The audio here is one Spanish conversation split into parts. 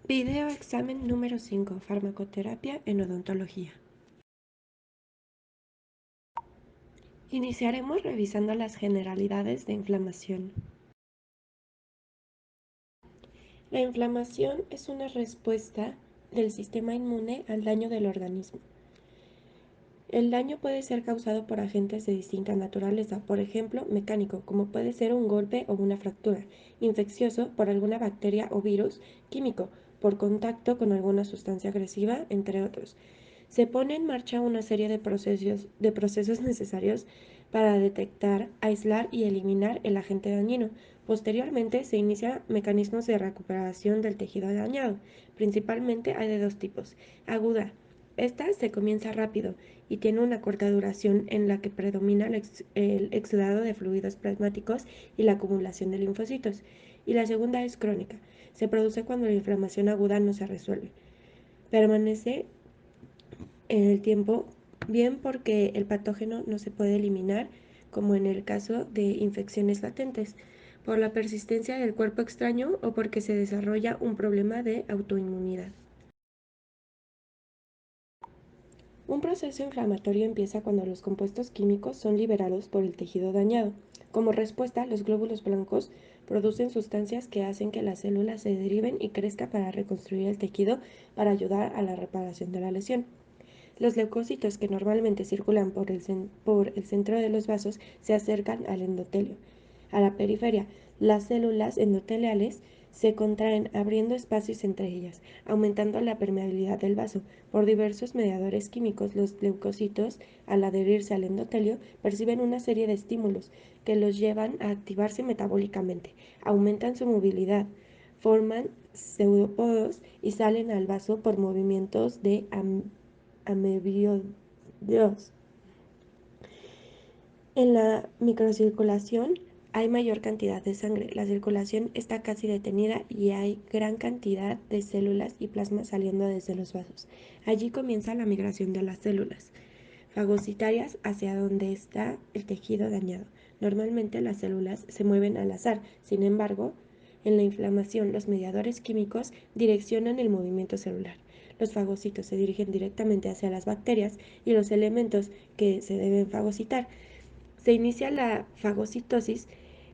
Video examen número 5, farmacoterapia en odontología. Iniciaremos revisando las generalidades de inflamación. La inflamación es una respuesta del sistema inmune al daño del organismo. El daño puede ser causado por agentes de distinta naturaleza, por ejemplo, mecánico, como puede ser un golpe o una fractura, infeccioso por alguna bacteria o virus, químico, por contacto con alguna sustancia agresiva, entre otros. Se pone en marcha una serie de procesos necesarios para detectar, aislar y eliminar el agente dañino. Posteriormente, se inician mecanismos de recuperación del tejido dañado. Principalmente hay de dos tipos. Aguda. Esta se comienza rápido y tiene una corta duración en la que predomina el exudado de fluidos plasmáticos y la acumulación de linfocitos. Y la segunda es crónica. Se produce cuando la inflamación aguda no se resuelve. Permanece en el tiempo, bien porque el patógeno no se puede eliminar, como en el caso de infecciones latentes, por la persistencia del cuerpo extraño o porque se desarrolla un problema de autoinmunidad. Un proceso inflamatorio empieza cuando los compuestos químicos son liberados por el tejido dañado. Como respuesta, los glóbulos blancos producen sustancias que hacen que las células se deriven y crezcan para reconstruir el tejido para ayudar a la reparación de la lesión. Los leucocitos que normalmente circulan por el centro de los vasos se acercan al endotelio. A la periferia, las células endoteliales se contraen abriendo espacios entre ellas, aumentando la permeabilidad del vaso. Por diversos mediadores químicos, los leucocitos, al adherirse al endotelio, perciben una serie de estímulos que los llevan a activarse metabólicamente, aumentan su movilidad, forman pseudópodos y salen al vaso por movimientos de amebios. En la microcirculación hay mayor cantidad de sangre, la circulación está casi detenida y hay gran cantidad de células y plasma saliendo desde los vasos. Allí comienza la migración de las células fagocitarias hacia donde está el tejido dañado. Normalmente las células se mueven al azar, sin embargo, en la inflamación los mediadores químicos direccionan el movimiento celular. Los fagocitos se dirigen directamente hacia las bacterias y los elementos que se deben fagocitar. Se inicia la fagocitosis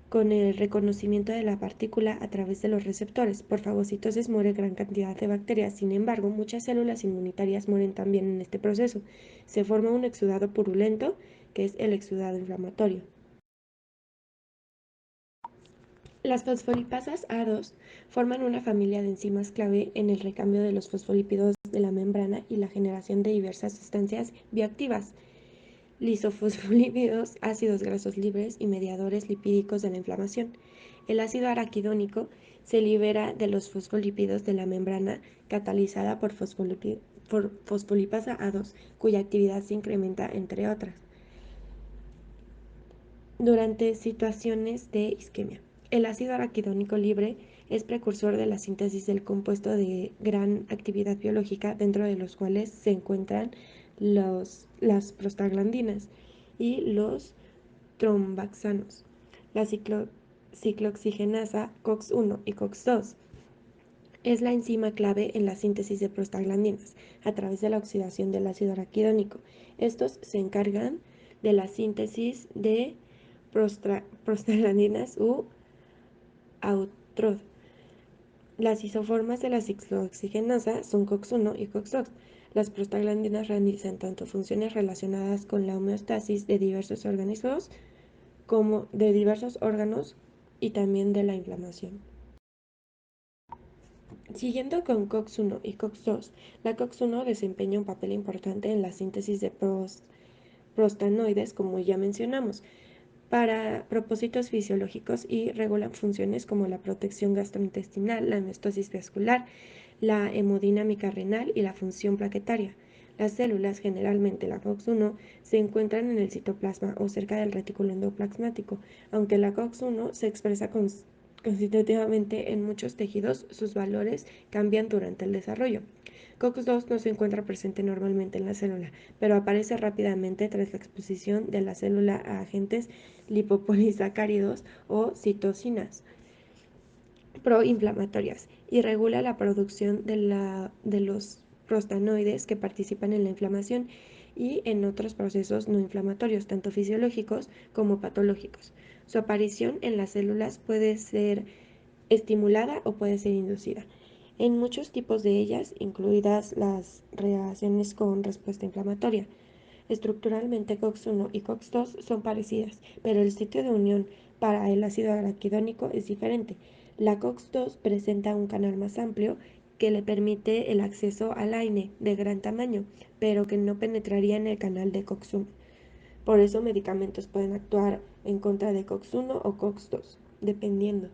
con el reconocimiento de la partícula a través de los receptores. Por fagocitosis muere gran cantidad de bacterias, sin embargo, muchas células inmunitarias mueren también en este proceso. Se forma un exudado purulento, que es el exudado inflamatorio. Las fosfolipasas A2 forman una familia de enzimas clave en el recambio de los fosfolípidos de la membrana y la generación de diversas sustancias bioactivas, lisofosfolípidos, ácidos grasos libres y mediadores lipídicos de la inflamación. El ácido araquidónico se libera de los fosfolípidos de la membrana catalizada por fosfolipasa A2, cuya actividad se incrementa, entre otras, durante situaciones de isquemia. El ácido araquidónico libre es precursor de la síntesis del compuesto de gran actividad biológica, dentro de los cuales se encuentran las prostaglandinas y los trombaxanos, la ciclooxigenasa COX-1 y COX-2. Es la enzima clave en la síntesis de prostaglandinas a través de la oxidación del ácido araquidónico. Estos se encargan de la síntesis de prostaglandinas u AUTROD. Las isoformas de la ciclooxigenasa son COX-1 y COX-2. Las prostaglandinas realizan tanto funciones relacionadas con la homeostasis de diversos organismos como de diversos órganos y también de la inflamación. Siguiendo con COX-1 y COX-2, la COX-1 desempeña un papel importante en la síntesis de prostanoides, como ya mencionamos, para propósitos fisiológicos, y regulan funciones como la protección gastrointestinal, la homeostasis vascular, la hemodinámica renal y la función plaquetaria. Las células, generalmente la COX-1, se encuentran en el citoplasma o cerca del retículo endoplasmático. Aunque la COX-1 se expresa constitutivamente en muchos tejidos, sus valores cambian durante el desarrollo. COX-2 no se encuentra presente normalmente en la célula, pero aparece rápidamente tras la exposición de la célula a agentes lipopolisacáridos o citocinas. proinflamatorias y regula la producción de los prostanoides que participan en la inflamación y en otros procesos no inflamatorios, tanto fisiológicos como patológicos. Su aparición en las células puede ser estimulada o puede ser inducida. En muchos tipos de ellas, incluidas las reacciones con respuesta inflamatoria. Estructuralmente, COX-1 y COX-2 son parecidas, pero el sitio de unión para el ácido araquidónico es diferente. La COX-2 presenta un canal más amplio que le permite el acceso al AINE de gran tamaño, pero que no penetraría en el canal de COX-1. Por eso medicamentos pueden actuar en contra de COX-1 o COX-2, dependiendo.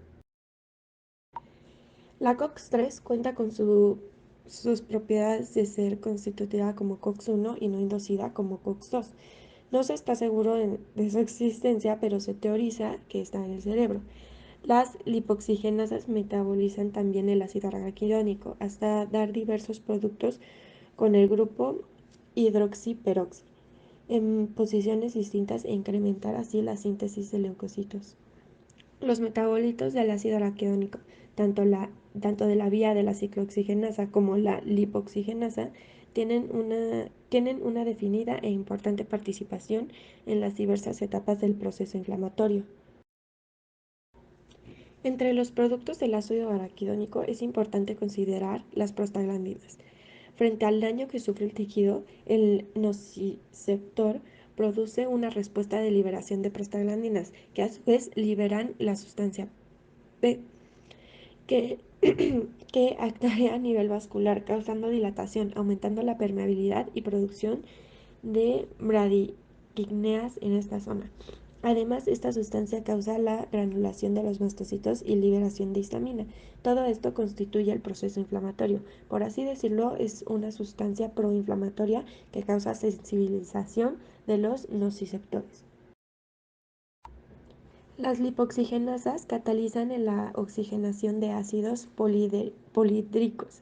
La COX-3 cuenta con sus propiedades de ser constitutiva como COX-1 y no inducida como COX-2. No se está seguro de su existencia, pero se teoriza que está en el cerebro. Las lipoxigenasas metabolizan también el ácido araquidónico hasta dar diversos productos con el grupo hidroxiperoxi en posiciones distintas e incrementar así la síntesis de leucocitos. Los metabolitos del ácido araquidónico, tanto de la vía de la ciclooxigenasa como la lipoxigenasa, tienen una definida e importante participación en las diversas etapas del proceso inflamatorio. Entre los productos del ácido araquidónico es importante considerar las prostaglandinas. Frente al daño que sufre el tejido, el nociceptor produce una respuesta de liberación de prostaglandinas, que a su vez liberan la sustancia P, que, que actuaría a nivel vascular, causando dilatación, aumentando la permeabilidad y producción de bradiquíneas en esta zona. Además, esta sustancia causa la granulación de los mastocitos y liberación de histamina. Todo esto constituye el proceso inflamatorio. Por así decirlo, es una sustancia proinflamatoria que causa sensibilización de los nociceptores. Las lipoxigenasas catalizan en la oxigenación de ácidos polídricos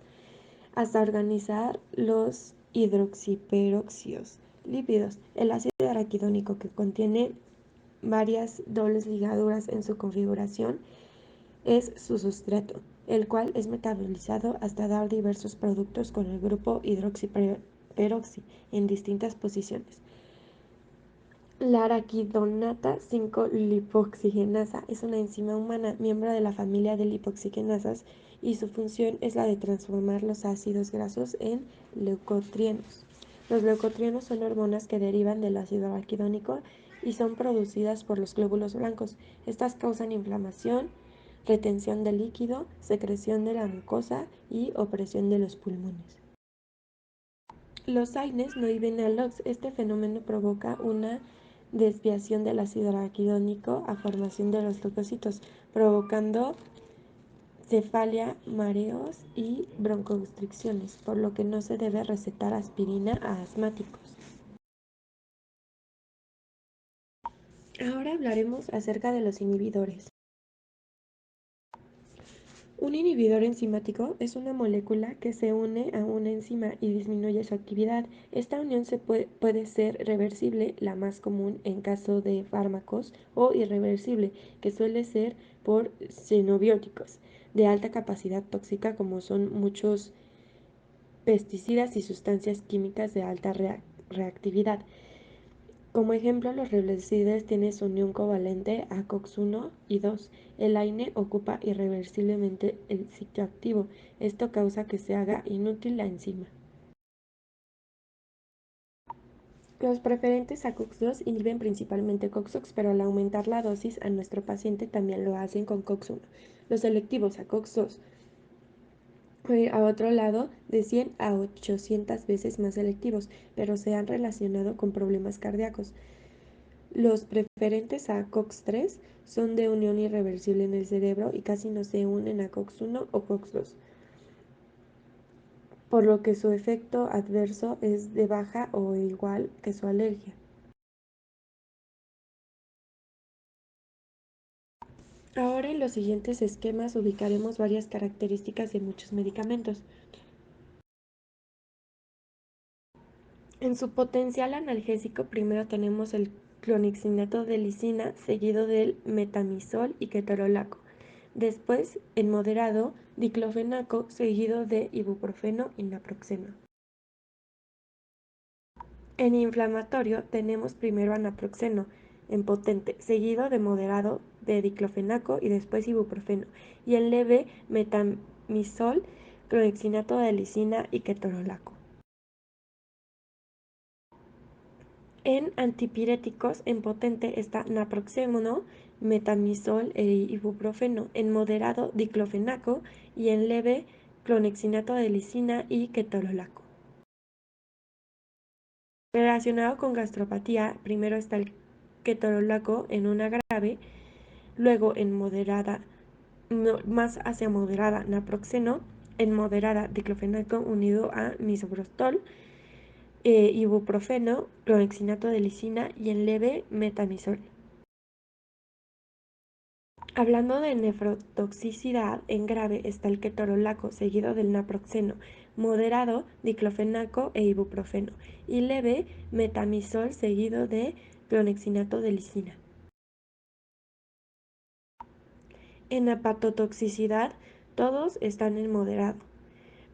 hasta organizar los hidroxiperóxidos lípidos. El ácido araquidónico, que contiene varias dobles ligaduras en su configuración, es su sustrato, el cual es metabolizado hasta dar diversos productos con el grupo hidroxiperoxi en distintas posiciones. La araquidonata 5-lipoxigenasa es una enzima humana, miembro de la familia de lipoxigenasas, y su función es la de transformar los ácidos grasos en leucotrienos. Los leucotrienos son hormonas que derivan del ácido araquidónico y son producidas por los glóbulos blancos. Estas causan inflamación, retención de líquido, secreción de la mucosa y opresión de los pulmones. Los AINES no iban a LOX. Este fenómeno provoca una desviación del ácido araquidónico a formación de los leucocitos, provocando cefalia, mareos y broncoconstricciones, por lo que no se debe recetar aspirina a asmáticos. Ahora hablaremos acerca de los inhibidores. Un inhibidor enzimático es una molécula que se une a una enzima y disminuye su actividad. Esta unión puede ser reversible, la más común en caso de fármacos, o irreversible, que suele ser por xenobióticos de alta capacidad tóxica, como son muchos pesticidas y sustancias químicas de alta reactividad. Como ejemplo, los reversibles tienen su unión covalente a COX-1 y 2. El AINE ocupa irreversiblemente el sitio activo. Esto causa que se haga inútil la enzima. Los preferentes a COX-2 inhiben principalmente COX-2, pero al aumentar la dosis a nuestro paciente también lo hacen con COX-1. Los selectivos a COX-2, a otro lado, de 100 a 800 veces más selectivos, pero se han relacionado con problemas cardíacos. Los preferentes a COX-3 son de unión irreversible en el cerebro y casi no se unen a COX-1 o COX-2, por lo que su efecto adverso es de baja o igual que su alergia. Ahora en los siguientes esquemas ubicaremos varias características de muchos medicamentos. En su potencial analgésico, primero tenemos el clonixinato de lisina, seguido del metamizol y ketorolaco. Después, en moderado, diclofenaco seguido de ibuprofeno y naproxeno. En inflamatorio tenemos primero a naproxeno en potente, seguido de moderado de diclofenaco y después ibuprofeno. Y en leve, metamizol, clorexinato de lisina y ketorolaco. En antipiréticos, en potente está naproxeno, metamizol e ibuprofeno. En moderado, diclofenaco y en leve, clonexinato de lisina y ketorolaco. Relacionado con gastropatía, primero está el ketorolaco en una grave, luego en moderada, más hacia moderada, naproxeno, en moderada, diclofenaco unido a misoprostol, ibuprofeno, clorexinato de lisina y en leve, metamizol. Hablando de nefrotoxicidad, en grave está el ketorolaco seguido del naproxeno, moderado diclofenaco e ibuprofeno y leve metamizol seguido de clonexinato de lisina. En hepatotoxicidad, todos están en moderado.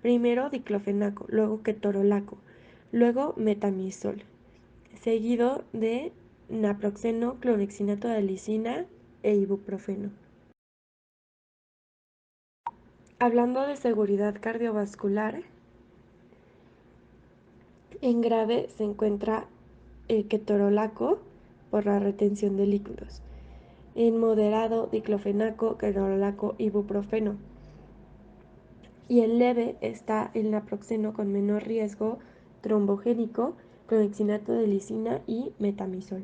Primero diclofenaco, luego ketorolaco, luego metamizol, seguido de naproxeno, clonexinato de lisina e ibuprofeno. Hablando de seguridad cardiovascular, en grave se encuentra el ketorolaco por la retención de líquidos. En moderado, diclofenaco, ketorolaco, ibuprofeno. Y en leve está el naproxeno con menor riesgo trombogénico, clonexinato de lisina y metamizol.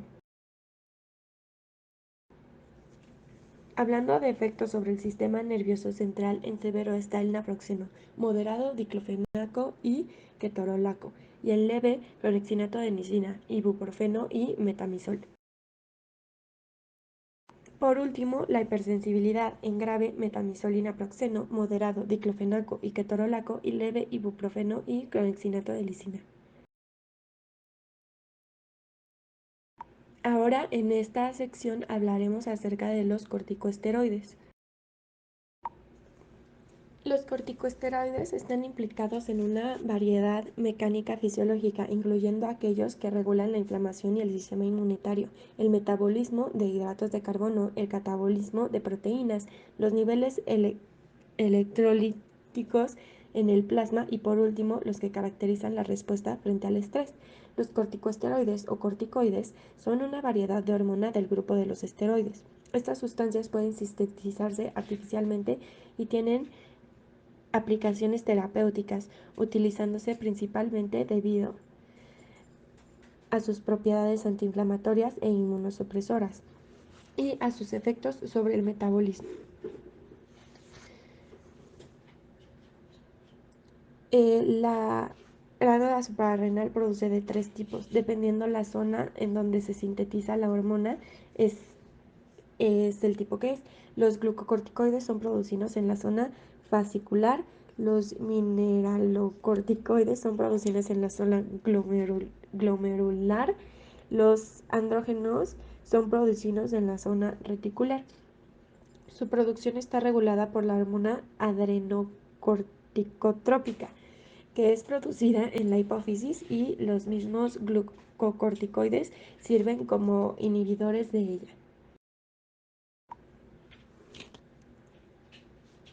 Hablando de efectos sobre el sistema nervioso central, en severo está el naproxeno, moderado diclofenaco y ketorolaco, y en leve clonexinato de lisina, ibuprofeno y metamizol. Por último, la hipersensibilidad, en grave metamizol y naproxeno, moderado diclofenaco y ketorolaco y leve ibuprofeno y clonexinato de lisina. Ahora en esta sección hablaremos acerca de los corticosteroides. Los corticosteroides están implicados en una variedad mecánica fisiológica, incluyendo aquellos que regulan la inflamación y el sistema inmunitario, el metabolismo de hidratos de carbono, el catabolismo de proteínas, los niveles electrolíticos en el plasma y por último los que caracterizan la respuesta frente al estrés. Los corticosteroides o corticoides son una variedad de hormona del grupo de los esteroides. Estas sustancias pueden sintetizarse artificialmente y tienen aplicaciones terapéuticas, utilizándose principalmente debido a sus propiedades antiinflamatorias e inmunosupresoras y a sus efectos sobre el metabolismo. La glándula suprarrenal produce de tres tipos, dependiendo la zona en donde se sintetiza la hormona, es el tipo que es. Los glucocorticoides son producidos en la zona fascicular, los mineralocorticoides son producidos en la zona glomerular, los andrógenos son producidos en la zona reticular. Su producción está regulada por la hormona adrenocorticotrópica, que es producida en la hipófisis y los mismos glucocorticoides sirven como inhibidores de ella.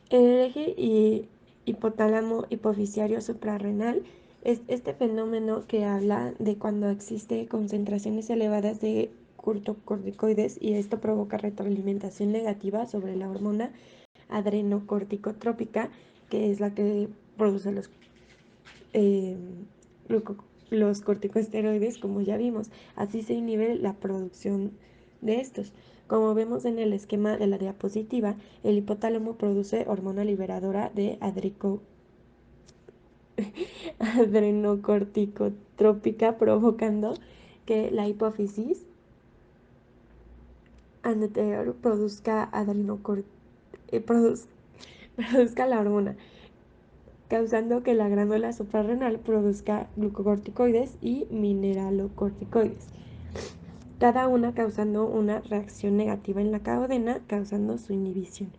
El eje hipotálamo hipoficiario suprarrenal es este fenómeno que habla de cuando existe concentraciones elevadas de glucocorticoides y esto provoca retroalimentación negativa sobre la hormona adrenocorticotrópica, que es la que produce eh, los corticosteroides, como ya vimos. Así se inhibe la producción de estos. Como vemos en el esquema de la diapositiva, el hipotálamo produce hormona liberadora de adrenocorticotrópica, provocando que la hipófisis anterior produzca la hormona, causando que la glándula suprarrenal produzca glucocorticoides y mineralocorticoides, cada una causando una reacción negativa en la cadena, causando su inhibición.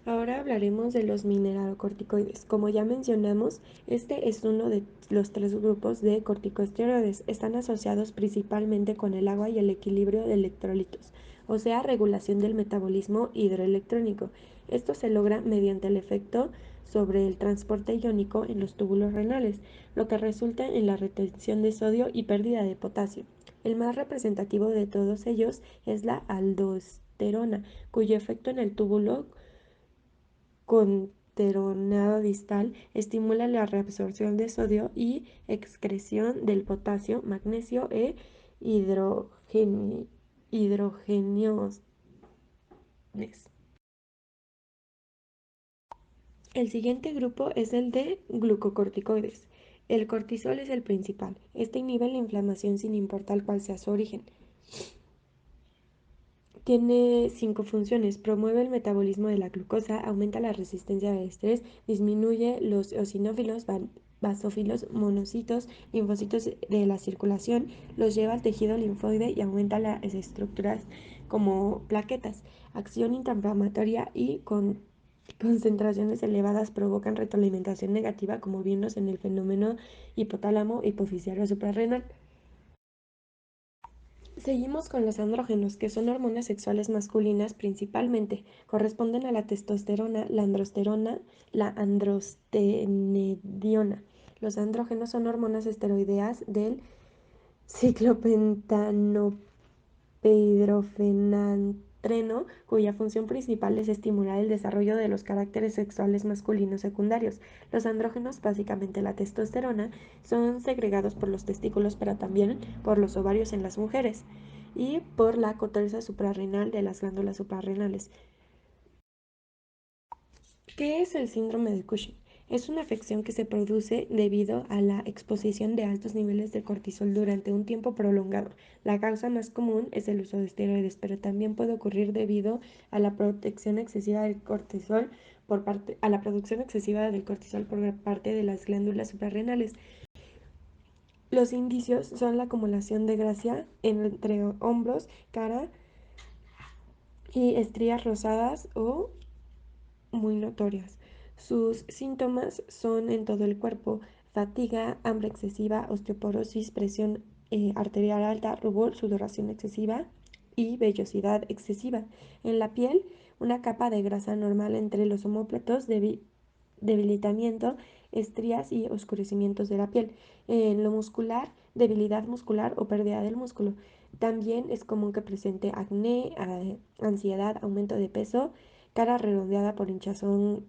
Ahora hablaremos de los mineralocorticoides. Como ya mencionamos, este es uno de los tres grupos de corticosteroides. Están asociados principalmente con el agua y el equilibrio de electrolitos, o sea, regulación del metabolismo hidroelectrónico. Esto se logra mediante el efecto sobre el transporte iónico en los túbulos renales, lo que resulta en la retención de sodio y pérdida de potasio. El más representativo de todos ellos es la aldosterona, cuyo efecto en el túbulo conteronado distal estimula la reabsorción de sodio y excreción del potasio, magnesio e hidrogeniones. El siguiente grupo es el de glucocorticoides. El cortisol es el principal. Este inhibe la inflamación sin importar cuál sea su origen. Tiene 5 funciones. Promueve el metabolismo de la glucosa, aumenta la resistencia al estrés, disminuye los eosinófilos, basófilos, monocitos, linfocitos de la circulación, los lleva al tejido linfoide y aumenta las estructuras como plaquetas. Acción antiinflamatoria y con concentraciones elevadas provocan retroalimentación negativa, como vimos en el fenómeno hipotálamo hipoficiario suprarrenal. Seguimos con los andrógenos, que son hormonas sexuales masculinas principalmente. Corresponden a la testosterona, la androsterona, la androstenediona. Los andrógenos son hormonas esteroideas del ciclopentanopeidrofenatreno, cuya función principal es estimular el desarrollo de los caracteres sexuales masculinos secundarios. Los andrógenos, básicamente la testosterona, son segregados por los testículos, pero también por los ovarios en las mujeres y por la corteza suprarrenal de las glándulas suprarrenales. ¿Qué es el síndrome de Cushing? Es una afección que se produce debido a la exposición de altos niveles de cortisol durante un tiempo prolongado. La causa más común es el uso de esteroides, pero también puede ocurrir debido a la protección excesiva del cortisol a la producción excesiva del cortisol por parte de las glándulas suprarrenales. Los indicios son la acumulación de grasa entre hombros, cara y estrías rosadas o muy notorias. Sus síntomas son en todo el cuerpo: fatiga, hambre excesiva, osteoporosis, presión arterial alta, rubor, sudoración excesiva y vellosidad excesiva. En la piel, una capa de grasa normal entre los omóplatos, debilitamiento, estrías y oscurecimientos de la piel. En lo muscular, debilidad muscular o pérdida del músculo. También es común que presente acné, ansiedad, aumento de peso, cara redondeada por hinchazón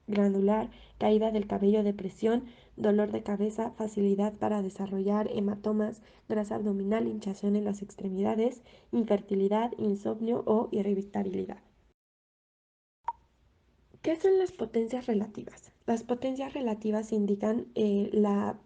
granular, caída del cabello, depresión, dolor de cabeza, facilidad para desarrollar hematomas, grasa abdominal, hinchazón en las extremidades, infertilidad, insomnio o irritabilidad. ¿Qué son las potencias relativas? Las potencias relativas indican la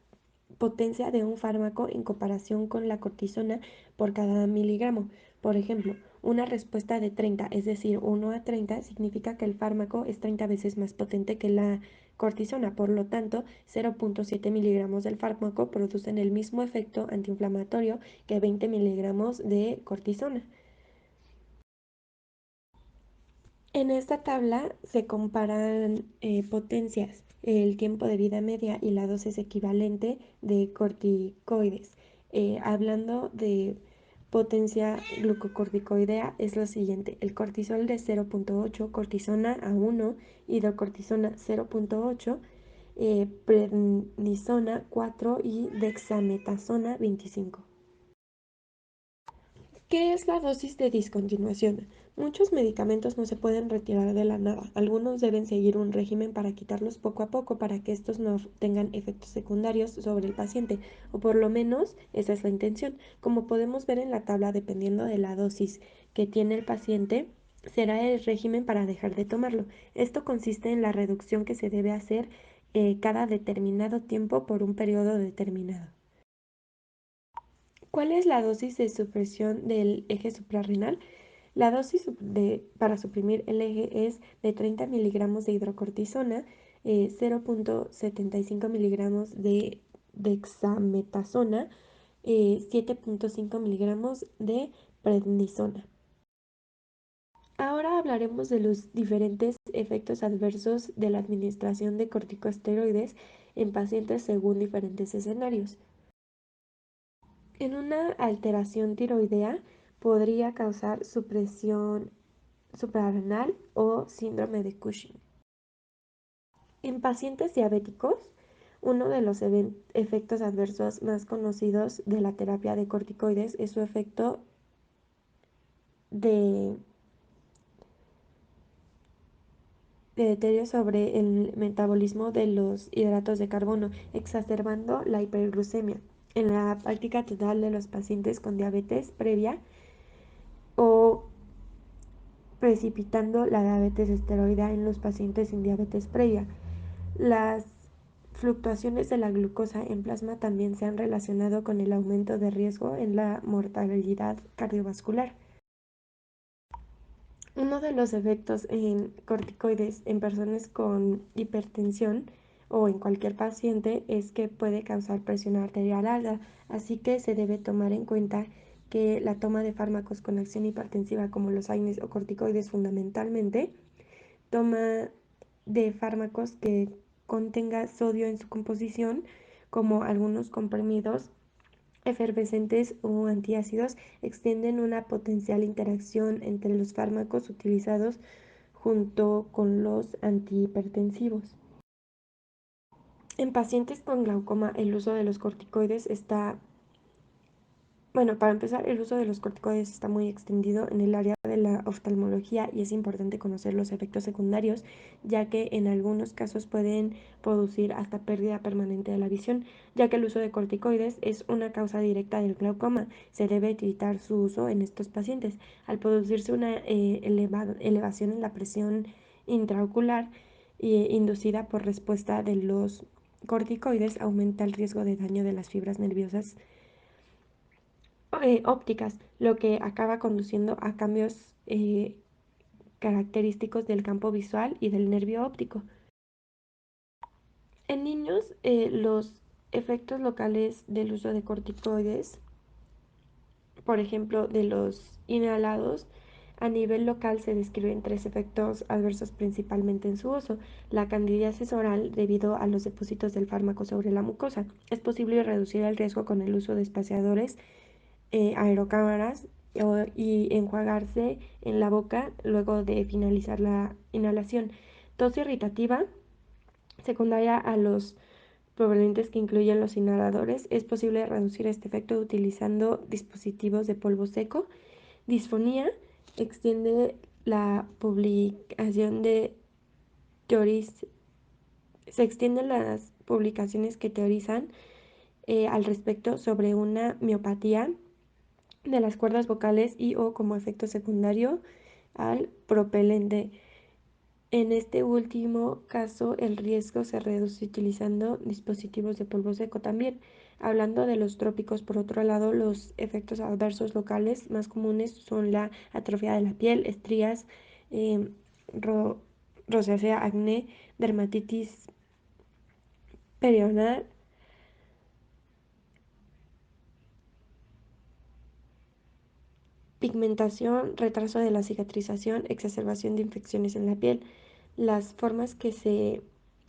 potencia de un fármaco en comparación con la cortisona por cada miligramo. Por ejemplo, una respuesta de 30, es decir, 1 a 30, significa que el fármaco es 30 veces más potente que la cortisona. Por lo tanto, 0.7 miligramos del fármaco producen el mismo efecto antiinflamatorio que 20 miligramos de cortisona. En esta tabla se comparan potencias, el tiempo de vida media y la dosis equivalente de corticoides. Hablando de potencia glucocorticoidea es lo siguiente: el cortisol de 0.8, cortisona a 1, hidrocortisona 0.8, prednisona 4 y dexametasona 25. ¿Qué es la dosis de discontinuación? Muchos medicamentos no se pueden retirar de la nada. Algunos deben seguir un régimen para quitarlos poco a poco para que estos no tengan efectos secundarios sobre el paciente, o por lo menos esa es la intención. Como podemos ver en la tabla, dependiendo de la dosis que tiene el paciente, será el régimen para dejar de tomarlo. Esto consiste en la reducción que se debe hacer cada determinado tiempo por un periodo determinado. ¿Cuál es la dosis de supresión del eje suprarrenal? La dosis para suprimir el eje es de 30 miligramos de hidrocortisona, 0.75 miligramos de dexametasona, 7.5 miligramos de prednisona. Ahora hablaremos de los diferentes efectos adversos de la administración de corticosteroides en pacientes según diferentes escenarios. En una alteración tiroidea podría causar supresión suprarrenal o síndrome de Cushing. En pacientes diabéticos, uno de los efectos adversos más conocidos de la terapia de corticoides es su efecto de deterioro sobre el metabolismo de los hidratos de carbono, exacerbando la hiperglucemia. En la práctica total de los pacientes con diabetes previa o precipitando la diabetes esteroidea en los pacientes sin diabetes previa. Las fluctuaciones de la glucosa en plasma también se han relacionado con el aumento de riesgo en la mortalidad cardiovascular. Uno de los efectos en corticoides en personas con hipertensión o en cualquier paciente es que puede causar presión arterial alta, así que se debe tomar en cuenta que la toma de fármacos con acción hipertensiva como los AINES o corticoides fundamentalmente, toma de fármacos que contenga sodio en su composición, como algunos comprimidos efervescentes o antiácidos, extienden una potencial interacción entre los fármacos utilizados junto con los antihipertensivos. En pacientes con glaucoma, el uso de los corticoides para empezar, el uso de los corticoides está muy extendido en el área de la oftalmología y es importante conocer los efectos secundarios, ya que en algunos casos pueden producir hasta pérdida permanente de la visión, ya que el uso de corticoides es una causa directa del glaucoma. Se debe evitar su uso en estos pacientes. Al producirse una elevación en la presión intraocular inducida por respuesta de los corticoides, aumenta el riesgo de daño de las fibras nerviosas ópticas, lo que acaba conduciendo a cambios característicos del campo visual y del nervio óptico. En niños, los efectos locales del uso de corticoides, por ejemplo, de los inhalados, a nivel local se describen tres efectos adversos principalmente en su uso. La candidiasis oral debido a los depósitos del fármaco sobre la mucosa. Es posible reducir el riesgo con el uso de espaciadores aerocámaras y enjuagarse en la boca luego de finalizar la inhalación. Tos irritativa, secundaria a los provenientes que incluyen los inhaladores, es posible reducir este efecto utilizando dispositivos de polvo seco. Disfonía, extiende la publicación de teorías, se extienden las publicaciones que teorizan al respecto sobre una miopatía de las cuerdas vocales y o como efecto secundario al propelente. En este último caso, el riesgo se reduce utilizando dispositivos de polvo seco también. Hablando de los trópicos, por otro lado, los efectos adversos locales más comunes son la atrofia de la piel, estrías, eh, ro rosácea, acné, dermatitis periodontal, pigmentación, retraso de la cicatrización, exacerbación de infecciones en la piel. Las formas que se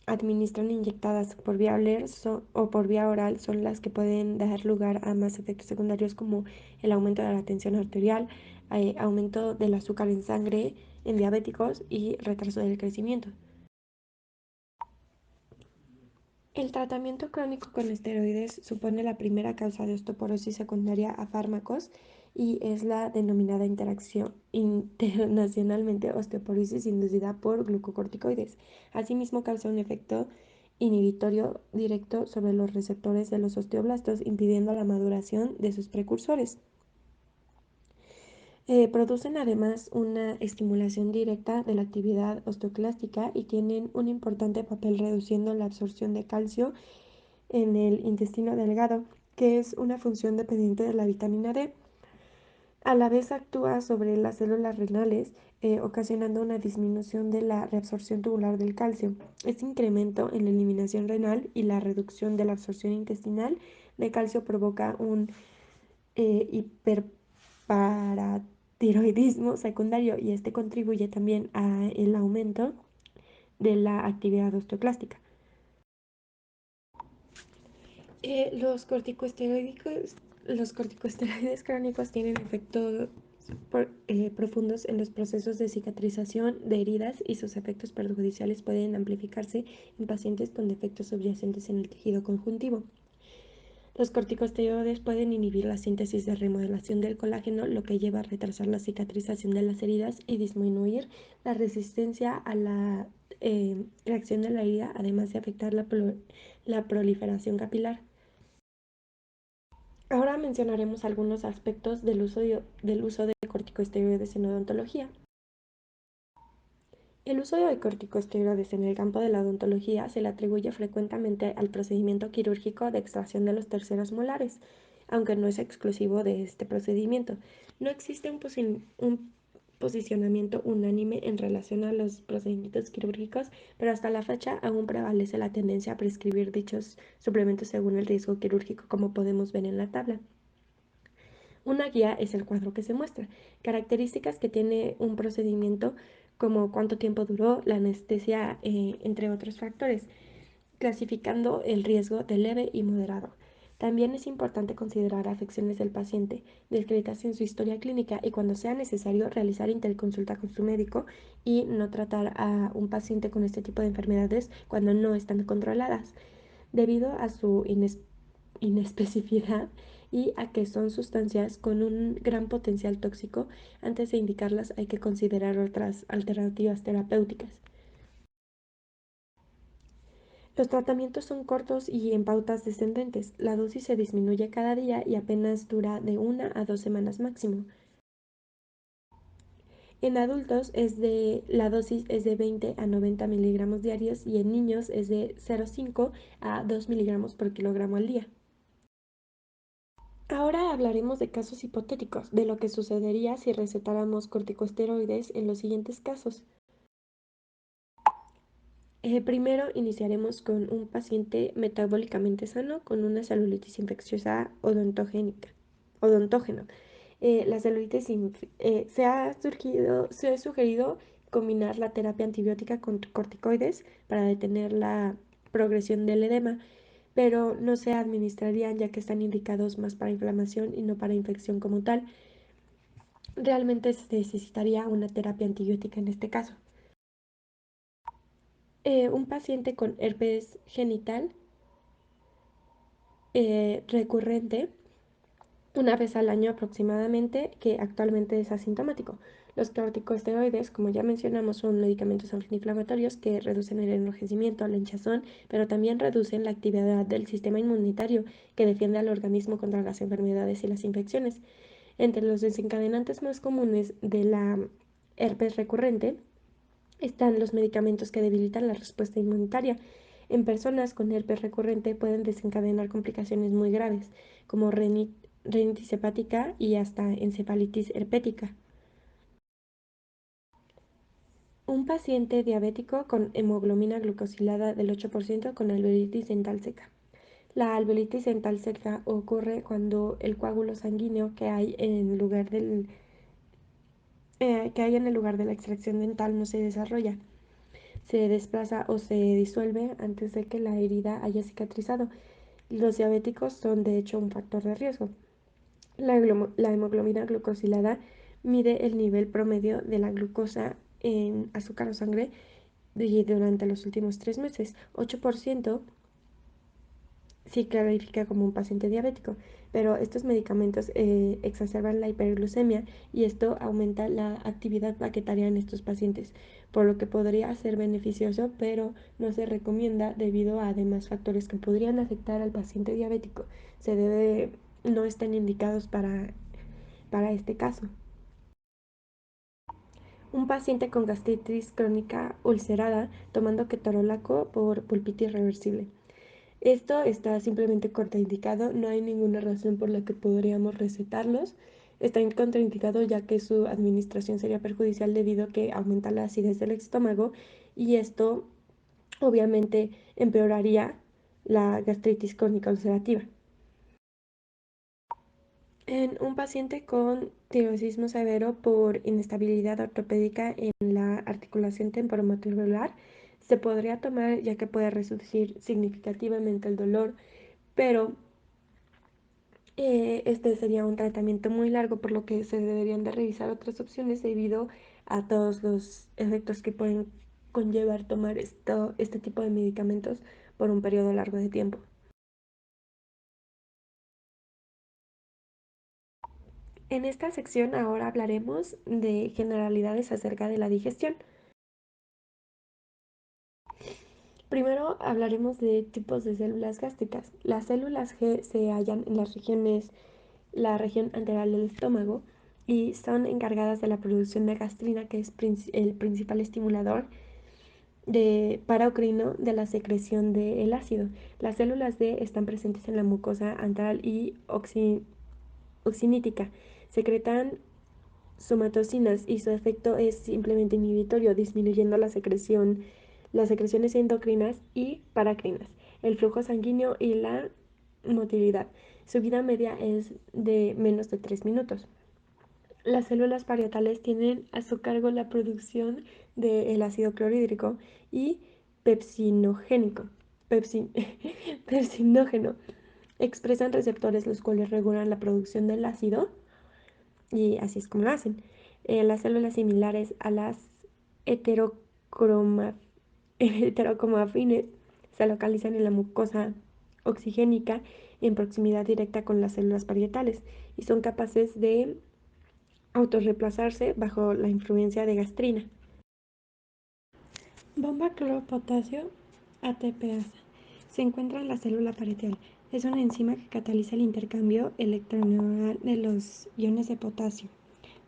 administran inyectadas por vía oral o por vía oral son las que pueden dar lugar a más efectos secundarios como el aumento de la tensión arterial, aumento del azúcar en sangre en diabéticos y retraso del crecimiento. El tratamiento crónico con esteroides supone la primera causa de osteoporosis secundaria a fármacos y es la denominada interacción internacionalmente osteoporosis inducida por glucocorticoides. Asimismo, causa un efecto inhibitorio directo sobre los receptores de los osteoblastos, impidiendo la maduración de sus precursores. Producen además una estimulación directa de la actividad osteoclástica y tienen un importante papel reduciendo la absorción de calcio en el intestino delgado, que es una función dependiente de la vitamina D. A la vez actúa sobre las células renales, ocasionando una disminución de la reabsorción tubular del calcio. Este incremento en la eliminación renal y la reducción de la absorción intestinal de calcio provoca un hiperparatemias hipotiroidismo secundario y este contribuye también al aumento de la actividad osteoclástica. Los corticosteroides crónicos tienen efectos profundos en los procesos de cicatrización de heridas y sus efectos perjudiciales pueden amplificarse en pacientes con defectos subyacentes en el tejido conjuntivo. Los corticosteroides pueden inhibir la síntesis de remodelación del colágeno, lo que lleva a retrasar la cicatrización de las heridas y disminuir la resistencia a la reacción de la herida, además de afectar la proliferación capilar. Ahora mencionaremos algunos aspectos del uso de corticosteroides en odontología. El uso de corticosteroides en el campo de la odontología se le atribuye frecuentemente al procedimiento quirúrgico de extracción de los terceros molares, aunque no es exclusivo de este procedimiento. No existe un posicionamiento unánime en relación a los procedimientos quirúrgicos, pero hasta la fecha aún prevalece la tendencia a prescribir dichos suplementos según el riesgo quirúrgico, como podemos ver en la tabla. Una guía es el cuadro que se muestra, características que tiene un procedimiento como cuánto tiempo duró, la anestesia, entre otros factores, clasificando el riesgo de leve y moderado. También es importante considerar afecciones del paciente, descritas en su historia clínica y cuando sea necesario realizar interconsulta con su médico y no tratar a un paciente con este tipo de enfermedades cuando no están controladas, debido a su inespecificidad y a que son sustancias con un gran potencial tóxico. Antes de indicarlas hay que considerar otras alternativas terapéuticas. Los tratamientos son cortos y en pautas descendentes. La dosis se disminuye cada día y apenas dura de 1 a 2 semanas máximo. En adultos la dosis es de 20 a 90 miligramos diarios y en niños es de 0,5 a 2 miligramos por kilogramo al día. Ahora hablaremos de casos hipotéticos, de lo que sucedería si recetáramos corticosteroides en los siguientes casos. Primero iniciaremos con un paciente metabólicamente sano con una celulitis infecciosa odontógena. La celulitis se ha sugerido combinar la terapia antibiótica con corticoides para detener la progresión del edema, pero no se administrarían ya que están indicados más para inflamación y no para infección como tal. Realmente se necesitaría una terapia antibiótica en este caso. Un paciente con herpes genital recurrente una vez al año aproximadamente, que actualmente es asintomático. Los corticosteroides, como ya mencionamos, son medicamentos antiinflamatorios que reducen el enrojecimiento, la hinchazón, pero también reducen la actividad del sistema inmunitario que defiende al organismo contra las enfermedades y las infecciones. Entre los desencadenantes más comunes de la herpes recurrente están los medicamentos que debilitan la respuesta inmunitaria. En personas con herpes recurrente pueden desencadenar complicaciones muy graves, como rinitis hepática y hasta encefalitis herpética. Un paciente diabético con hemoglobina glucosilada del 8% con alveolitis dental seca. La alveolitis dental seca ocurre cuando el coágulo sanguíneo que hay en el lugar de la extracción dental no se desarrolla, se desplaza o se disuelve antes de que la herida haya cicatrizado. Los diabéticos son de hecho un factor de riesgo. La hemoglobina glucosilada mide el nivel promedio de la glucosa en azúcar o sangre durante los últimos 3 meses. 8% sí clarifica como un paciente diabético, pero estos medicamentos exacerban la hiperglucemia y esto aumenta la actividad plaquetaria en estos pacientes, por lo que podría ser beneficioso, pero no se recomienda debido a demás factores que podrían afectar al paciente diabético. No están indicados para este caso. Un paciente con gastritis crónica ulcerada tomando ketorolaco por pulpitis reversible. Esto está simplemente contraindicado, no hay ninguna razón por la que podríamos recetarlos. Está contraindicado ya que su administración sería perjudicial debido a que aumenta la acidez del estómago y esto obviamente empeoraría la gastritis crónica ulcerativa. En un paciente con tiroicismo severo por inestabilidad ortopédica en la articulación temporomandibular, se podría tomar ya que puede reducir significativamente el dolor, pero este sería un tratamiento muy largo, por lo que se deberían de revisar otras opciones debido a todos los efectos que pueden conllevar tomar este tipo de medicamentos por un periodo largo de tiempo. En esta sección ahora hablaremos de generalidades acerca de la digestión. Primero hablaremos de tipos de células gástricas. Las células G se hallan en la región anterior del estómago y son encargadas de la producción de gastrina, que es el principal estimulador paraocrino de la secreción del ácido. Las células D están presentes en la mucosa antral y oxinítica. Secretan somatocinas y su efecto es simplemente inhibitorio, disminuyendo las secreciones endocrinas y paracrinas, el flujo sanguíneo y la motilidad. Su vida media es de menos de 3 minutos. Las células parietales tienen a su cargo la producción del ácido clorhídrico y pepsinogénico, pepsin, pepsinógeno. Expresan receptores los cuales regulan la producción del ácido y así es como lo hacen. Las células similares a las heterocroma, heterocromafines se localizan en la mucosa oxigénica en proximidad directa con las células parietales y son capaces de autorreemplazarse bajo la influencia de gastrina. Bomba cloropotasio ATPasa se encuentra en la célula parietal. Es una enzima que cataliza el intercambio electroneuronal de los iones de potasio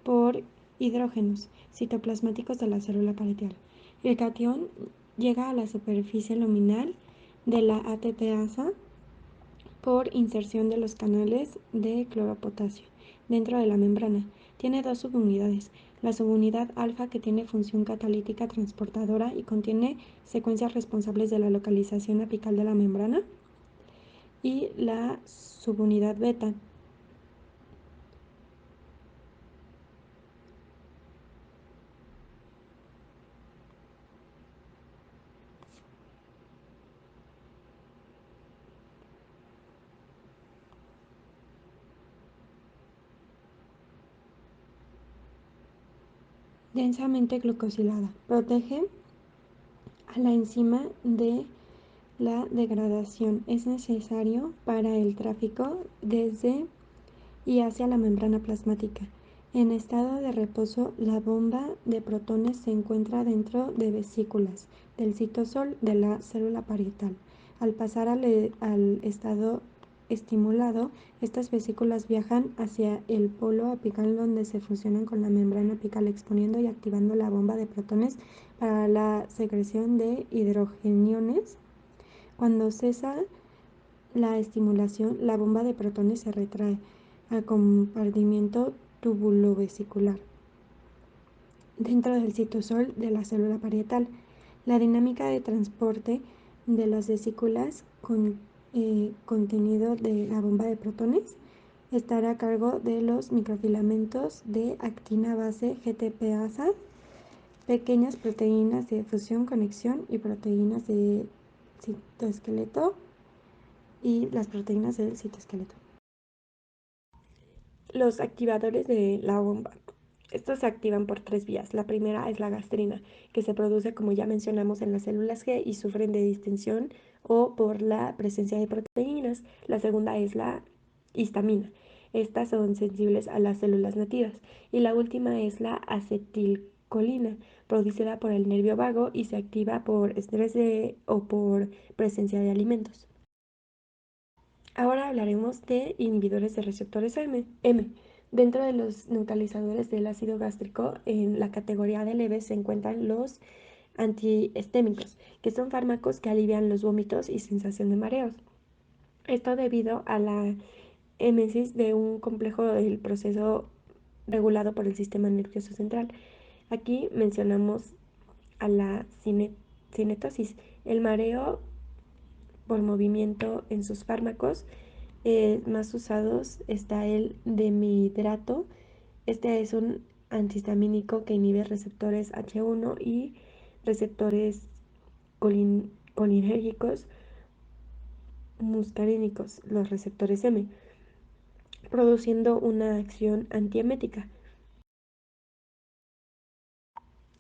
por hidrógenos citoplasmáticos de la célula parietal. El catión llega a la superficie luminal de la ATPasa por inserción de los canales de cloropotasio dentro de la membrana. Tiene dos subunidades: la subunidad alfa, que tiene función catalítica transportadora y contiene secuencias responsables de la localización apical de la membrana, y la subunidad beta, densamente glucosilada. Protege a la enzima de la degradación. Es necesario para el tráfico desde y hacia la membrana plasmática. En estado de reposo, la bomba de protones se encuentra dentro de vesículas del citosol de la célula parietal. Al pasar al estado estimulado, estas vesículas viajan hacia el polo apical, donde se fusionan con la membrana apical, exponiendo y activando la bomba de protones para la secreción de hidrogeniones. Cuando cesa la estimulación, la bomba de protones se retrae al compartimiento tubulovesicular dentro del citosol de la célula parietal. La dinámica de transporte de las vesículas con contenido de la bomba de protones estará a cargo de los microfilamentos de actina base GTPasa, pequeñas proteínas de fusión, conexión y proteínas de citoesqueleto y las proteínas del citoesqueleto. Los activadores de la bomba. Estos se activan por tres vías. La primera es la gastrina, que se produce, como ya mencionamos, en las células G y sufren de distensión o por la presencia de proteínas. La segunda es la histamina. Estas son sensibles a las células nativas. Y la última es la acetilcolina, producida por el nervio vago y se activa por estrés o por presencia de alimentos. Ahora hablaremos de inhibidores de receptores M. Dentro de los neutralizadores del ácido gástrico, en la categoría de leves se encuentran los antihistémicos, que son fármacos que alivian los vómitos y sensación de mareos. Esto debido a la émesis de un complejo del proceso regulado por el sistema nervioso central. Aquí mencionamos a la cinetosis, el mareo por movimiento en sus fármacos Más usados está el demihidrato. Este es un antihistamínico que inhibe receptores H1 y receptores colinérgicos muscarínicos, los receptores M, produciendo una acción antiemética.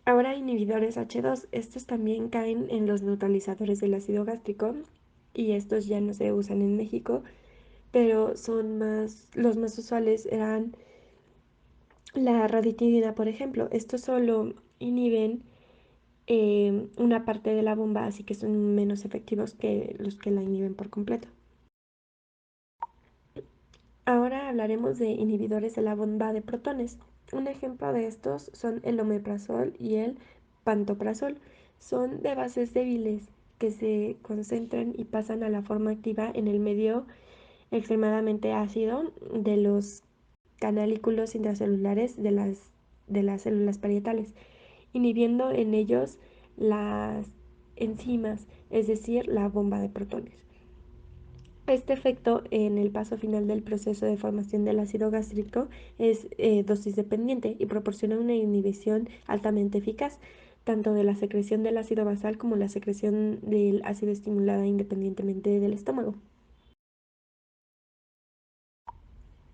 Ahora inhibidores H2, estos también caen en los neutralizadores del ácido gástrico y estos ya no se usan en México, pero los más usuales eran la ranitidina, por ejemplo. Estos solo inhiben una parte de la bomba, así que son menos efectivos que los que la inhiben por completo. Ahora hablaremos de inhibidores de la bomba de protones. Un ejemplo de estos son el omeprazol y el pantoprazol. Son de bases débiles que se concentran y pasan a la forma activa en el medio extremadamente ácido de los canalículos intracelulares de las células parietales, inhibiendo en ellos las enzimas, es decir, la bomba de protones. Este efecto en el paso final del proceso de formación del ácido gástrico es dosis dependiente y proporciona una inhibición altamente eficaz, tanto de la secreción del ácido basal como la secreción del ácido estimulada independientemente del estómago.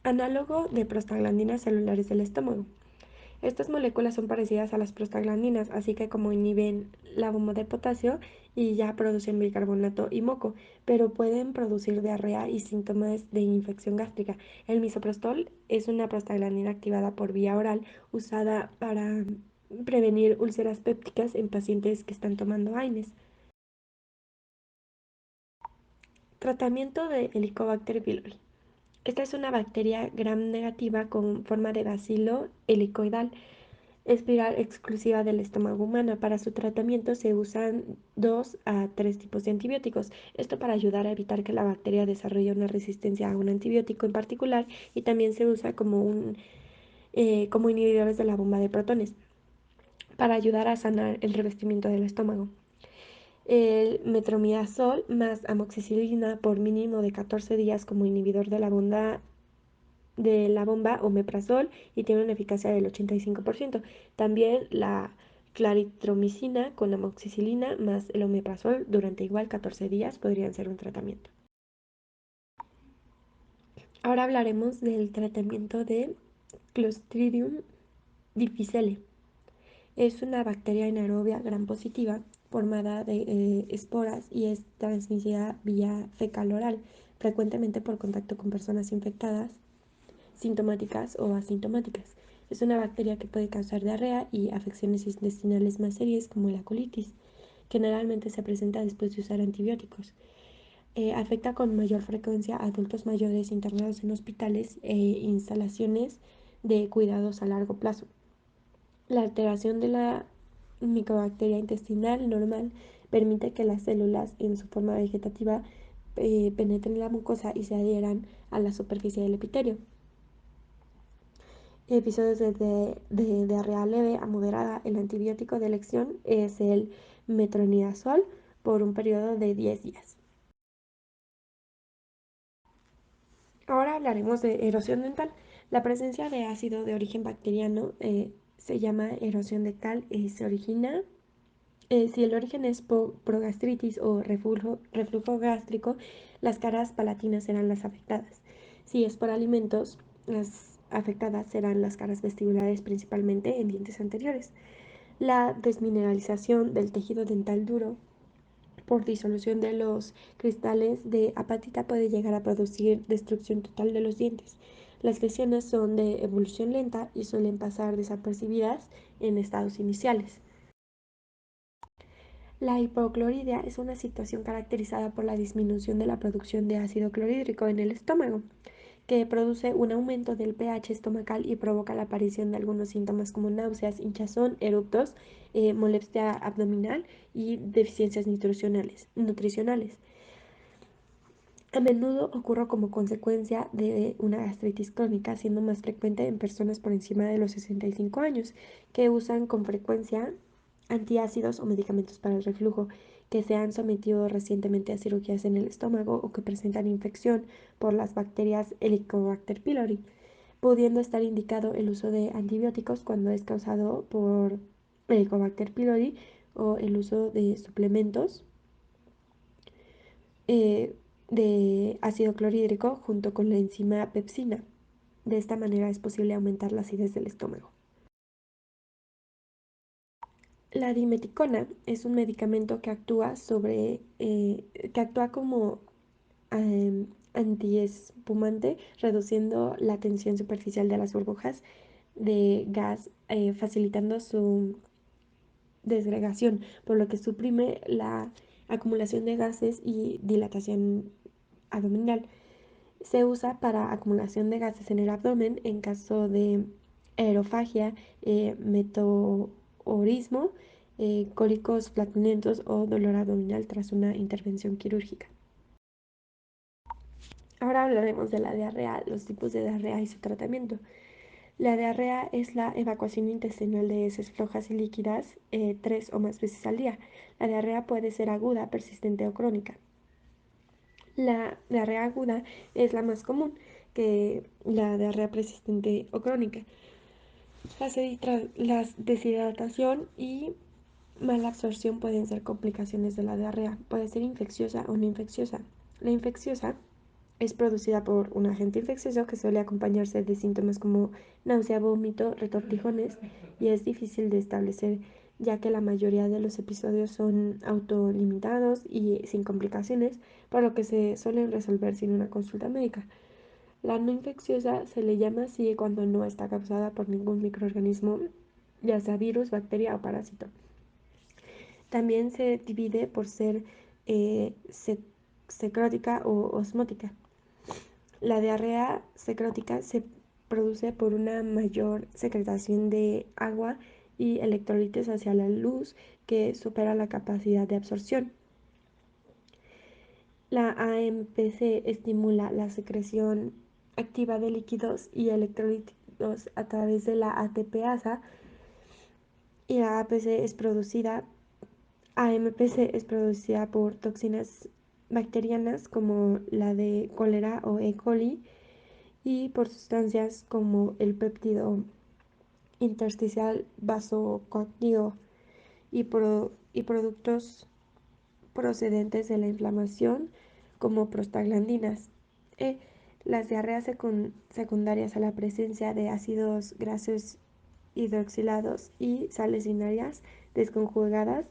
Análogo de prostaglandinas celulares del estómago. Estas moléculas son parecidas a las prostaglandinas, así que como inhiben la bomba de potasio y ya producen bicarbonato y moco, pero pueden producir diarrea y síntomas de infección gástrica. El misoprostol es una prostaglandina activada por vía oral usada para prevenir úlceras pépticas en pacientes que están tomando AINES. Tratamiento de Helicobacter pylori. Esta es una bacteria gram negativa con forma de bacilo helicoidal, espiral exclusiva del estómago humano. Para su tratamiento se usan 2 a 3 tipos de antibióticos. Esto para ayudar a evitar que la bacteria desarrolle una resistencia a un antibiótico en particular, y también se usa como inhibidores de la bomba de protones para ayudar a sanar el revestimiento del estómago. El metronidazol más amoxicilina por mínimo de 14 días como inhibidor de la bomba omeprazol y tiene una eficacia del 85%. También la claritromicina con amoxicilina más el omeprazol durante igual 14 días podrían ser un tratamiento. Ahora hablaremos del tratamiento de Clostridium difficile. Es una bacteria anaerobia gram positiva formada de esporas y es transmitida vía fecal oral, frecuentemente por contacto con personas infectadas sintomáticas o asintomáticas. Es una bacteria que puede causar diarrea y afecciones intestinales más serias como la colitis. Generalmente se presenta después de usar antibióticos. Afecta con mayor frecuencia a adultos mayores internados en hospitales e instalaciones de cuidados a largo plazo. La alteración de la micobacteria intestinal normal permite que las células en su forma vegetativa penetren la mucosa y se adhieran a la superficie del epitelio. Episodios de diarrea leve a moderada, el antibiótico de elección es el metronidazol por un periodo de 10 días. Ahora hablaremos de erosión dental. La presencia de ácido de origen bacteriano se llama erosión dental y se origina si el origen es progastritis o reflujo gástrico, las caras palatinas serán las afectadas. Si es por alimentos, las afectadas serán las caras vestibulares, principalmente en dientes anteriores. La desmineralización del tejido dental duro por disolución de los cristales de apatita puede llegar a producir destrucción total de los dientes. Las lesiones son de evolución lenta y suelen pasar desapercibidas en estados iniciales. La hipocloridia es una situación caracterizada por la disminución de la producción de ácido clorhídrico en el estómago, que produce un aumento del pH estomacal y provoca la aparición de algunos síntomas como náuseas, hinchazón, eruptos, molestia abdominal y deficiencias nutricionales. A menudo ocurre como consecuencia de una gastritis crónica, siendo más frecuente en personas por encima de los 65 años, que usan con frecuencia antiácidos o medicamentos para el reflujo que se han sometido recientemente a cirugías en el estómago o que presentan infección por las bacterias Helicobacter pylori, pudiendo estar indicado el uso de antibióticos cuando es causado por Helicobacter pylori o el uso de suplementos de ácido clorhídrico junto con la enzima pepsina. De esta manera es posible aumentar la acidez del estómago. La dimeticona es un medicamento que actúa como antiespumante, reduciendo la tensión superficial de las burbujas de gas, facilitando su desgregación, por lo que suprime la acumulación de gases y dilatación abdominal. Se usa para acumulación de gases en el abdomen en caso de aerofagia, meteorismo, cólicos flatulentos o dolor abdominal tras una intervención quirúrgica. Ahora hablaremos de la diarrea, los tipos de diarrea y su tratamiento. La diarrea es la evacuación intestinal de heces flojas y líquidas 3 o más veces al día. La diarrea puede ser aguda, persistente o crónica. La diarrea aguda es la más común que la diarrea persistente o crónica. La deshidratación y mala absorción pueden ser complicaciones de la diarrea. Puede ser infecciosa o no infecciosa. La infecciosa es producida por un agente infeccioso que suele acompañarse de síntomas como náusea, vómito, retortijones y es difícil de establecer ya que la mayoría de los episodios son autolimitados y sin complicaciones, por lo que se suelen resolver sin una consulta médica. La no infecciosa se le llama así cuando no está causada por ningún microorganismo, ya sea virus, bacteria o parásito. También se divide por ser eh, secrótica o osmótica. La diarrea secrótica se produce por una mayor secretación de agua y electrolitos hacia la luz que supera la capacidad de absorción. La AMPC estimula la secreción activa de líquidos y electrolitos a través de la ATPasa y la AMPC es producida por toxinas bacterianas como la de cólera o E. coli y por sustancias como el péptido intersticial vasocoactivo y productos procedentes de la inflamación como prostaglandinas. E. Las diarreas secundarias a la presencia de ácidos grasos hidroxilados y sales binarias desconjugadas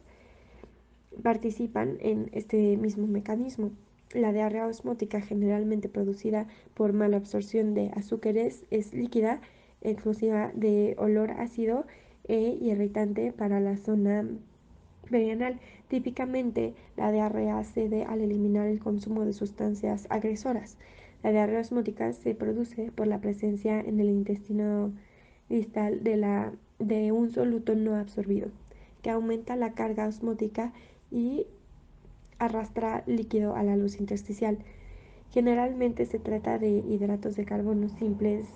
participan en este mismo mecanismo. La diarrea osmótica, generalmente producida por mala absorción de azúcares, es líquida, exclusiva de olor ácido e irritante para la zona perianal. Típicamente, la diarrea cede al eliminar el consumo de sustancias agresoras. La diarrea osmótica se produce por la presencia en el intestino distal de un soluto no absorbido, que aumenta la carga osmótica y arrastra líquido a la luz intersticial. Generalmente se trata de hidratos de carbono simples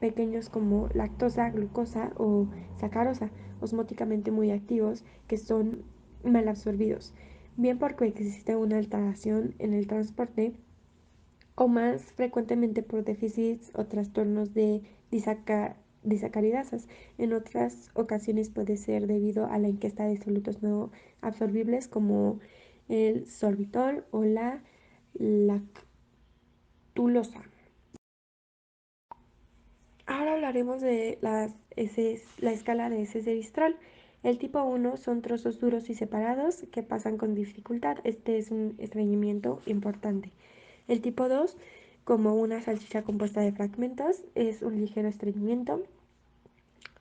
pequeños como lactosa, glucosa o sacarosa, osmóticamente muy activos, que son mal absorbidos, bien porque existe una alteración en el transporte o más frecuentemente por déficits o trastornos de disacaridasas. En otras ocasiones puede ser debido a la ingesta de solutos no absorbibles como el sorbitol o la lactulosa. Ahora hablaremos de la escala de heces de Bristol. El tipo 1 son trozos duros y separados que pasan con dificultad. Este es un estreñimiento importante. El tipo 2, como una salchicha compuesta de fragmentos, es un ligero estreñimiento.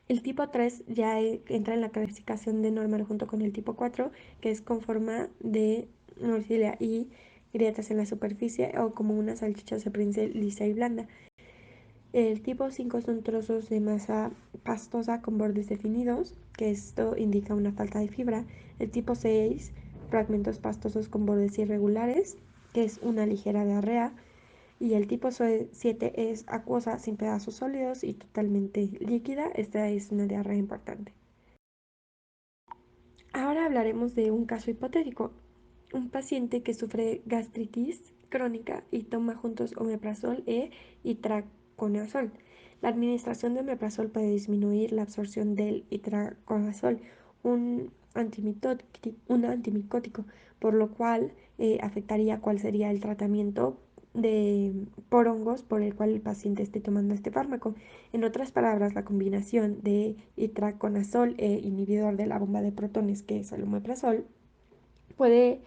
El tipo 3 ya entra en la clasificación de normal junto con el tipo 4, que es con forma de morcilla y grietas en la superficie o como una salchicha seprense lisa y blanda. El tipo 5 son trozos de masa pastosa con bordes definidos, que esto indica una falta de fibra. El tipo 6, fragmentos pastosos con bordes irregulares, que es una ligera diarrea. Y el tipo 7 es acuosa sin pedazos sólidos y totalmente líquida. Esta es una diarrea importante. hablaremos de un caso hipotético. Un paciente que sufre gastritis crónica y toma juntos omeprazol y itraconazol. La administración de omeprazol puede disminuir la absorción del itraconazol, un antimicótico, por lo cual afectaría cuál sería el tratamiento por hongos por el cual el paciente esté tomando este fármaco. En otras palabras, la combinación de itraconazol e inhibidor de la bomba de protones, que es el omeprazol, puede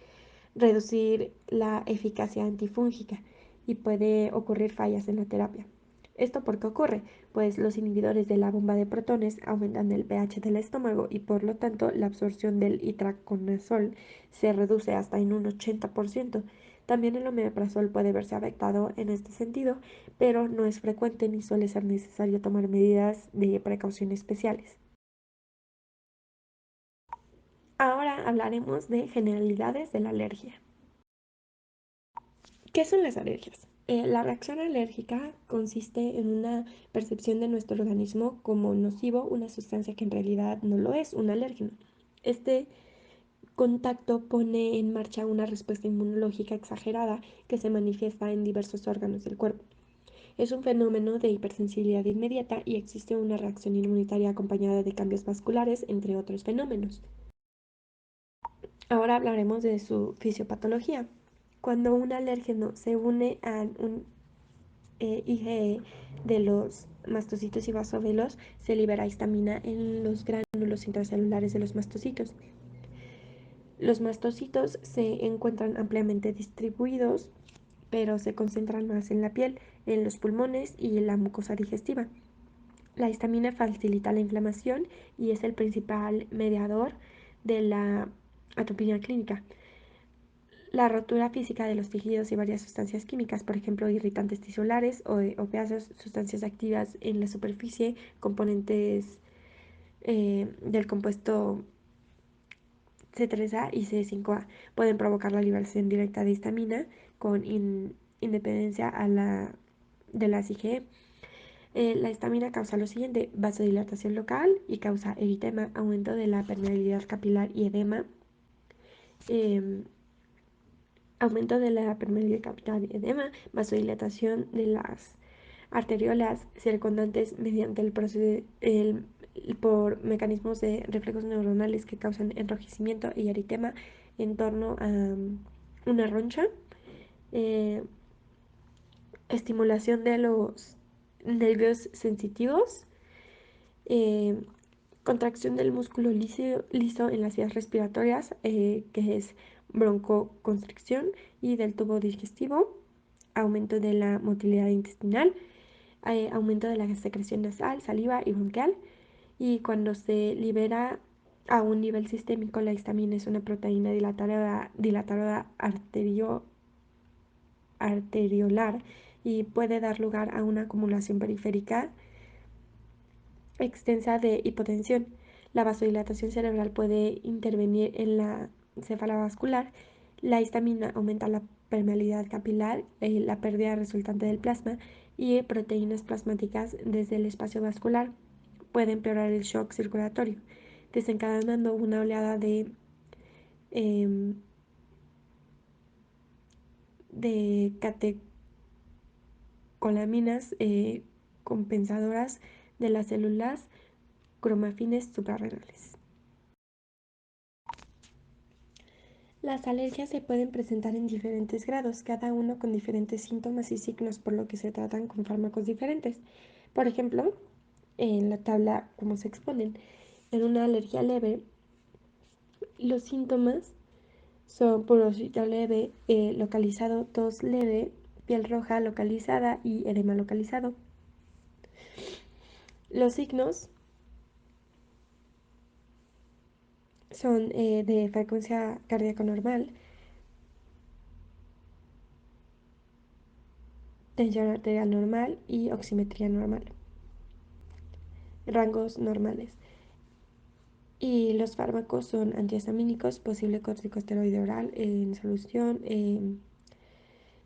reducir la eficacia antifúngica y puede ocurrir fallas en la terapia. ¿Esto por qué ocurre? Pues los inhibidores de la bomba de protones aumentan el pH del estómago y por lo tanto la absorción del itraconazol se reduce hasta en un 80%. También el omeprazol puede verse afectado en este sentido, pero no es frecuente ni suele ser necesario tomar medidas de precaución especiales. Ahora hablaremos de generalidades de la alergia. ¿Qué son las alergias? La reacción alérgica consiste en una percepción de nuestro organismo como nocivo una sustancia que en realidad no lo es, un alérgeno. Este contacto pone en marcha una respuesta inmunológica exagerada que se manifiesta en diversos órganos del cuerpo. Es un fenómeno de hipersensibilidad inmediata y existe una reacción inmunitaria acompañada de cambios vasculares, entre otros fenómenos. Ahora hablaremos de su fisiopatología. Cuando un alérgeno se une a un IgE de los mastocitos y basofilos, se libera histamina en los gránulos intracelulares de los mastocitos. Los mastocitos se encuentran ampliamente distribuidos, pero se concentran más en la piel, en los pulmones y en la mucosa digestiva. La histamina facilita la inflamación y es el principal mediador de la atopía clínica. La rotura física de los tejidos y varias sustancias químicas, por ejemplo, irritantes tisulares o opiáceos, sustancias activas en la superficie, componentes del compuesto C3A y C5A, pueden provocar la liberación directa de histamina con independencia de las IgE. La histamina causa lo siguiente: vasodilatación local y causa eritema, aumento de la permeabilidad capilar y edema. Aumento de la permeabilidad capilar y edema, vasodilatación de las arteriolas circundantes mediante por mecanismos de reflejos neuronales que causan enrojecimiento y eritema en torno a una roncha, eh, estimulación de los nervios sensitivos, eh, contracción del músculo liso en las vías respiratorias, que es broncoconstricción, y del tubo digestivo, aumento de la motilidad intestinal, aumento de la secreción nasal, saliva y bronquial. Y cuando se libera a un nivel sistémico, la histamina es una proteína dilatadora arteriolar y puede dar lugar a una acumulación periférica extensa de hipotensión. La vasodilatación cerebral puede intervenir en la cefalovascular. La histamina aumenta la permeabilidad capilar, la pérdida resultante del plasma y proteínas plasmáticas desde el espacio vascular. Puede empeorar el shock circulatorio, desencadenando una oleada eh, de catecolaminas compensadoras de las células cromafines suprarrenales. Las alergias se pueden presentar en diferentes grados, cada uno con diferentes síntomas y signos, por lo que se tratan con fármacos diferentes. Por ejemplo, en la tabla como se exponen, en una alergia leve, los síntomas son purosito leve, localizado, tos leve, piel roja localizada y edema localizado. Los signos son de frecuencia cardíaca normal, tensión arterial normal y oximetría normal, rangos normales. Y los fármacos son antihistamínicos, posible corticosteroide oral en solución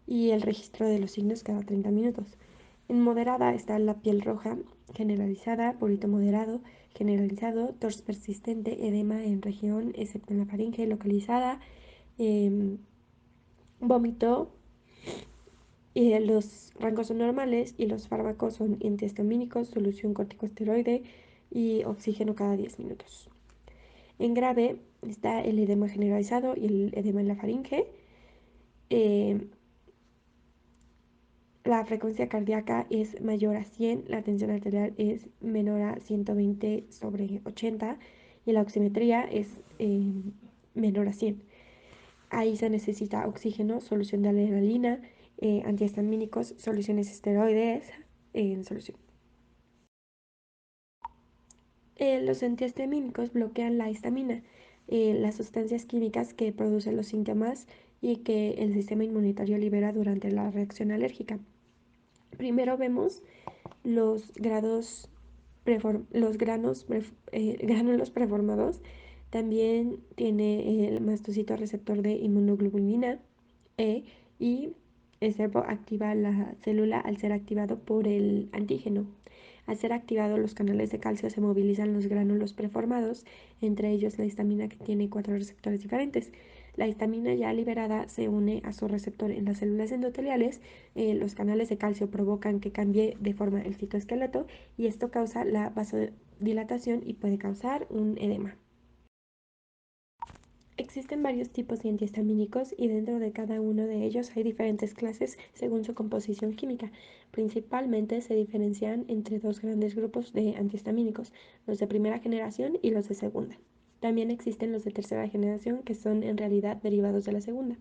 y el registro de los signos cada 30 minutos. En moderada está la piel roja generalizada, prurito moderado, generalizado, tos persistente, edema en región, excepto en la faringe localizada, vómito. Los rangos son normales y los fármacos son antihistamínicos, solución corticosteroide y oxígeno cada 10 minutos. En grave está el edema generalizado y el edema en la faringe. La frecuencia cardíaca es mayor a 100, la tensión arterial es menor a 120/80 y la oximetría es menor a 100. Ahí se necesita oxígeno, solución de adrenalina, antihistamínicos, soluciones esteroides en solución. Los antihistamínicos bloquean la histamina, las sustancias químicas que producen los síntomas y que el sistema inmunitario libera durante la reacción alérgica. Primero vemos los gránulos preformados. También tiene el mastocito receptor de inmunoglobulina E y el cerebro activa la célula al ser activado por el antígeno. Al ser activados los canales de calcio se movilizan los gránulos preformados, entre ellos la histamina que tiene 4 receptores diferentes. La histamina ya liberada se une a su receptor en las células endoteliales. Los canales de calcio provocan que cambie de forma el citoesqueleto y esto causa la vasodilatación y puede causar un edema. Existen varios tipos de antihistamínicos y dentro de cada uno de ellos hay diferentes clases según su composición química. Principalmente se diferencian entre dos grandes grupos de antihistamínicos, los de primera generación y los de segunda. También existen los de tercera generación que son en realidad derivados de la segunda.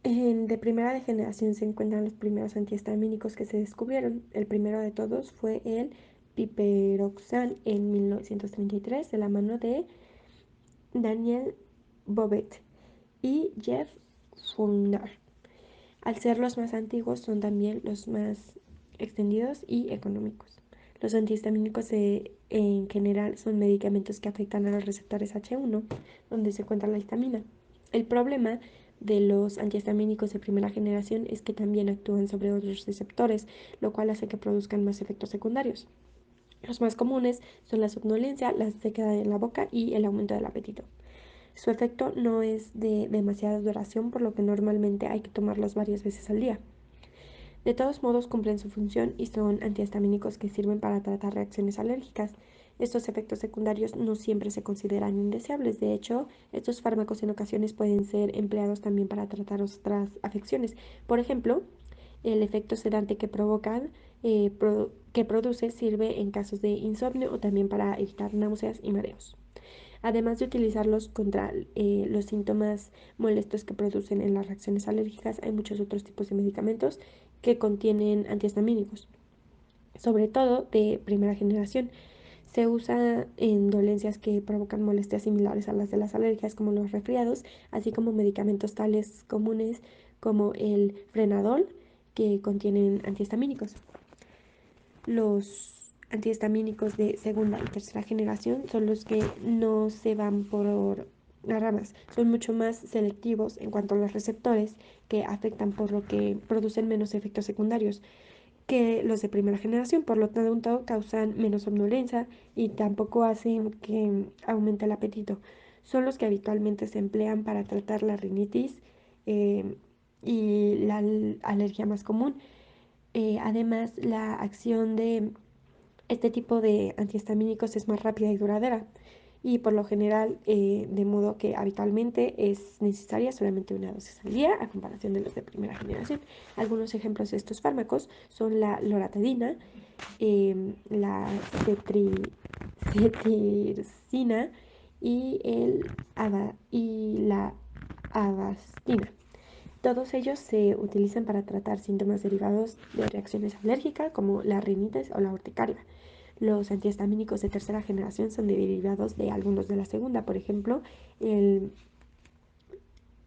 De primera generación se encuentran los primeros antihistamínicos que se descubrieron. El primero de todos fue el piperoxan en 1933 de la mano de Daniel Bobet y Jeff Fournier. Al ser los más antiguos, son también los más extendidos y económicos. Los antihistamínicos en general son medicamentos que afectan a los receptores H1, donde se encuentra la histamina. El problema de los antihistamínicos de primera generación es que también actúan sobre otros receptores, lo cual hace que produzcan más efectos secundarios. Los más comunes son la somnolencia, la sequedad en la boca y el aumento del apetito. Su efecto no es de demasiada duración, por lo que normalmente hay que tomarlos varias veces al día. De todos modos cumplen su función y son antihistamínicos que sirven para tratar reacciones alérgicas. Estos efectos secundarios no siempre se consideran indeseables. De hecho, estos fármacos en ocasiones pueden ser empleados también para tratar otras afecciones. Por ejemplo, el efecto sedante que que produce sirve en casos de insomnio o también para evitar náuseas y mareos. Además de utilizarlos contra los síntomas molestos que producen en las reacciones alérgicas, hay muchos otros tipos de medicamentos que contienen antihistamínicos, sobre todo de primera generación. Se usa en dolencias que provocan molestias similares a las de las alergias, como los resfriados, así como medicamentos tales comunes como el frenadol, que contienen antihistamínicos. Los antihistamínicos de segunda y tercera generación son los que no se van por las ramas, son mucho más selectivos en cuanto a los receptores que afectan, por lo que producen menos efectos secundarios que los de primera generación, por lo tanto causan menos somnolencia y tampoco hacen que aumente el apetito. Son los que habitualmente se emplean para tratar la rinitis y la alergia más común. Además, la acción de este tipo de antihistamínicos es más rápida y duradera y por lo general, de modo que habitualmente es necesaria solamente una dosis al día a comparación de los de primera generación. Algunos ejemplos de estos fármacos son la loratadina, la cetiricina y la avastina. Todos ellos se utilizan para tratar síntomas derivados de reacciones alérgicas como la rinitis o la urticaria. Los antihistamínicos de tercera generación son derivados de algunos de la segunda, por ejemplo,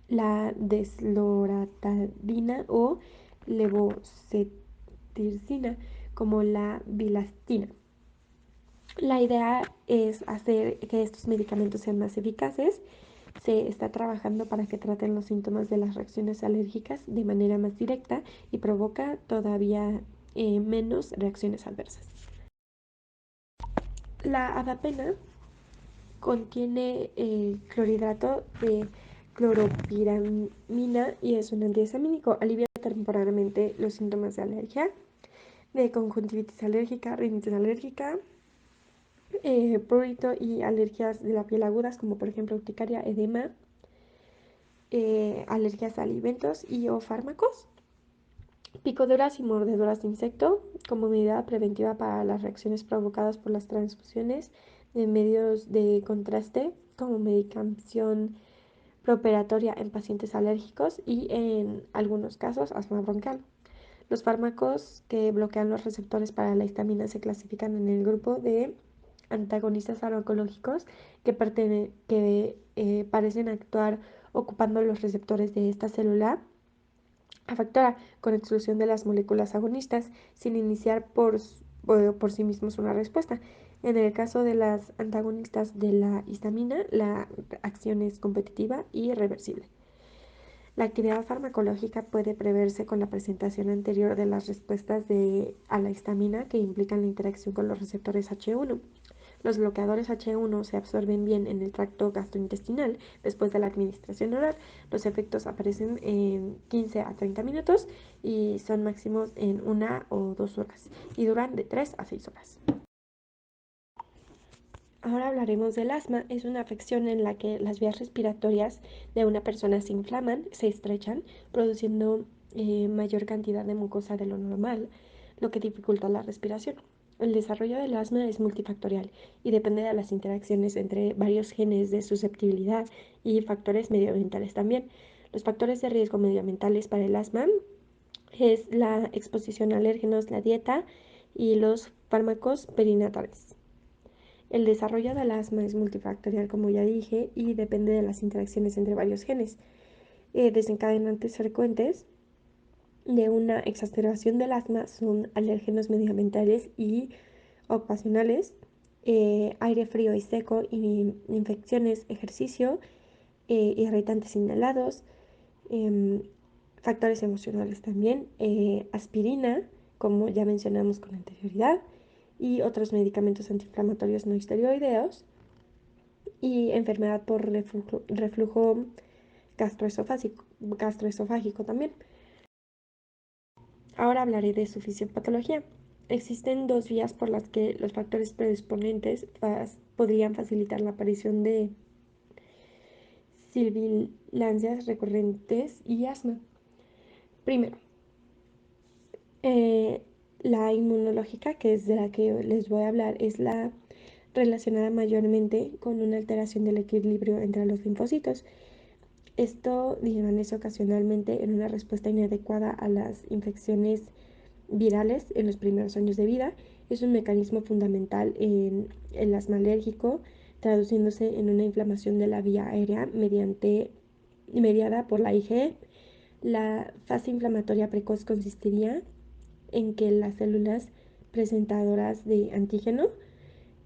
la desloratadina o levocetiricina, como la bilastina. La idea es hacer que estos medicamentos sean más eficaces. Se está trabajando para que traten los síntomas de las reacciones alérgicas de manera más directa y provoca todavía menos reacciones adversas. La adapena contiene clorhidrato de cloropiramina y es un antihistamínico. Alivia temporalmente los síntomas de alergia, de conjuntivitis alérgica, rinitis alérgica, prurito y alergias de la piel agudas, como por ejemplo urticaria, edema, alergias a alimentos y o fármacos. Picoduras y mordeduras de insecto como medida preventiva para las reacciones provocadas por las transfusiones de medios de contraste como medicación preoperatoria en pacientes alérgicos y en algunos casos asma bronquial. Los fármacos que bloquean los receptores para la histamina se clasifican en el grupo de antagonistas farmacológicos que parecen actuar ocupando los receptores de esta célula afectora con exclusión de las moléculas agonistas sin iniciar por sí mismos una respuesta. En el caso de las antagonistas de la histamina, la acción es competitiva y reversible. La actividad farmacológica puede preverse con la presentación anterior de las respuestas a la histamina que implican la interacción con los receptores H1. Los bloqueadores H1 se absorben bien en el tracto gastrointestinal después de la administración oral. Los efectos aparecen en 15 a 30 minutos y son máximos en 1 o 2 horas y duran de 3 a 6 horas. Ahora hablaremos del asma. Es una afección en la que las vías respiratorias de una persona se inflaman, se estrechan, produciendo mayor cantidad de mucosa de lo normal, lo que dificulta la respiración. El desarrollo del asma es multifactorial y depende de las interacciones entre varios genes de susceptibilidad y factores medioambientales también. Los factores de riesgo medioambientales para el asma es la exposición a alérgenos, la dieta y los fármacos perinatales. El desarrollo del asma es multifactorial, como ya dije, y depende de las interacciones entre varios genes. Desencadenantes frecuentes de una exacerbación del asma son alérgenos medioambientales y ocupacionales, aire frío y seco, infecciones, ejercicio, irritantes inhalados, em, factores emocionales también, aspirina, como ya mencionamos con anterioridad, y otros medicamentos antiinflamatorios no esteroideos, y enfermedad por reflujo gastroesofágico también. Ahora hablaré de su fisiopatología. Existen dos vías por las que los factores predisponentes podrían facilitar la aparición de sibilancias recurrentes y asma. Primero, eh, la inmunológica, que es de la que les voy a hablar, es la relacionada mayormente con una alteración del equilibrio entre los linfocitos. Esto desvanece ocasionalmente en una respuesta inadecuada a las infecciones virales en los primeros años de vida. Es un mecanismo fundamental en el asma alérgico, traduciéndose en una inflamación de la vía aérea mediada por la IgE. La fase inflamatoria precoz consistiría en que las células presentadoras de antígeno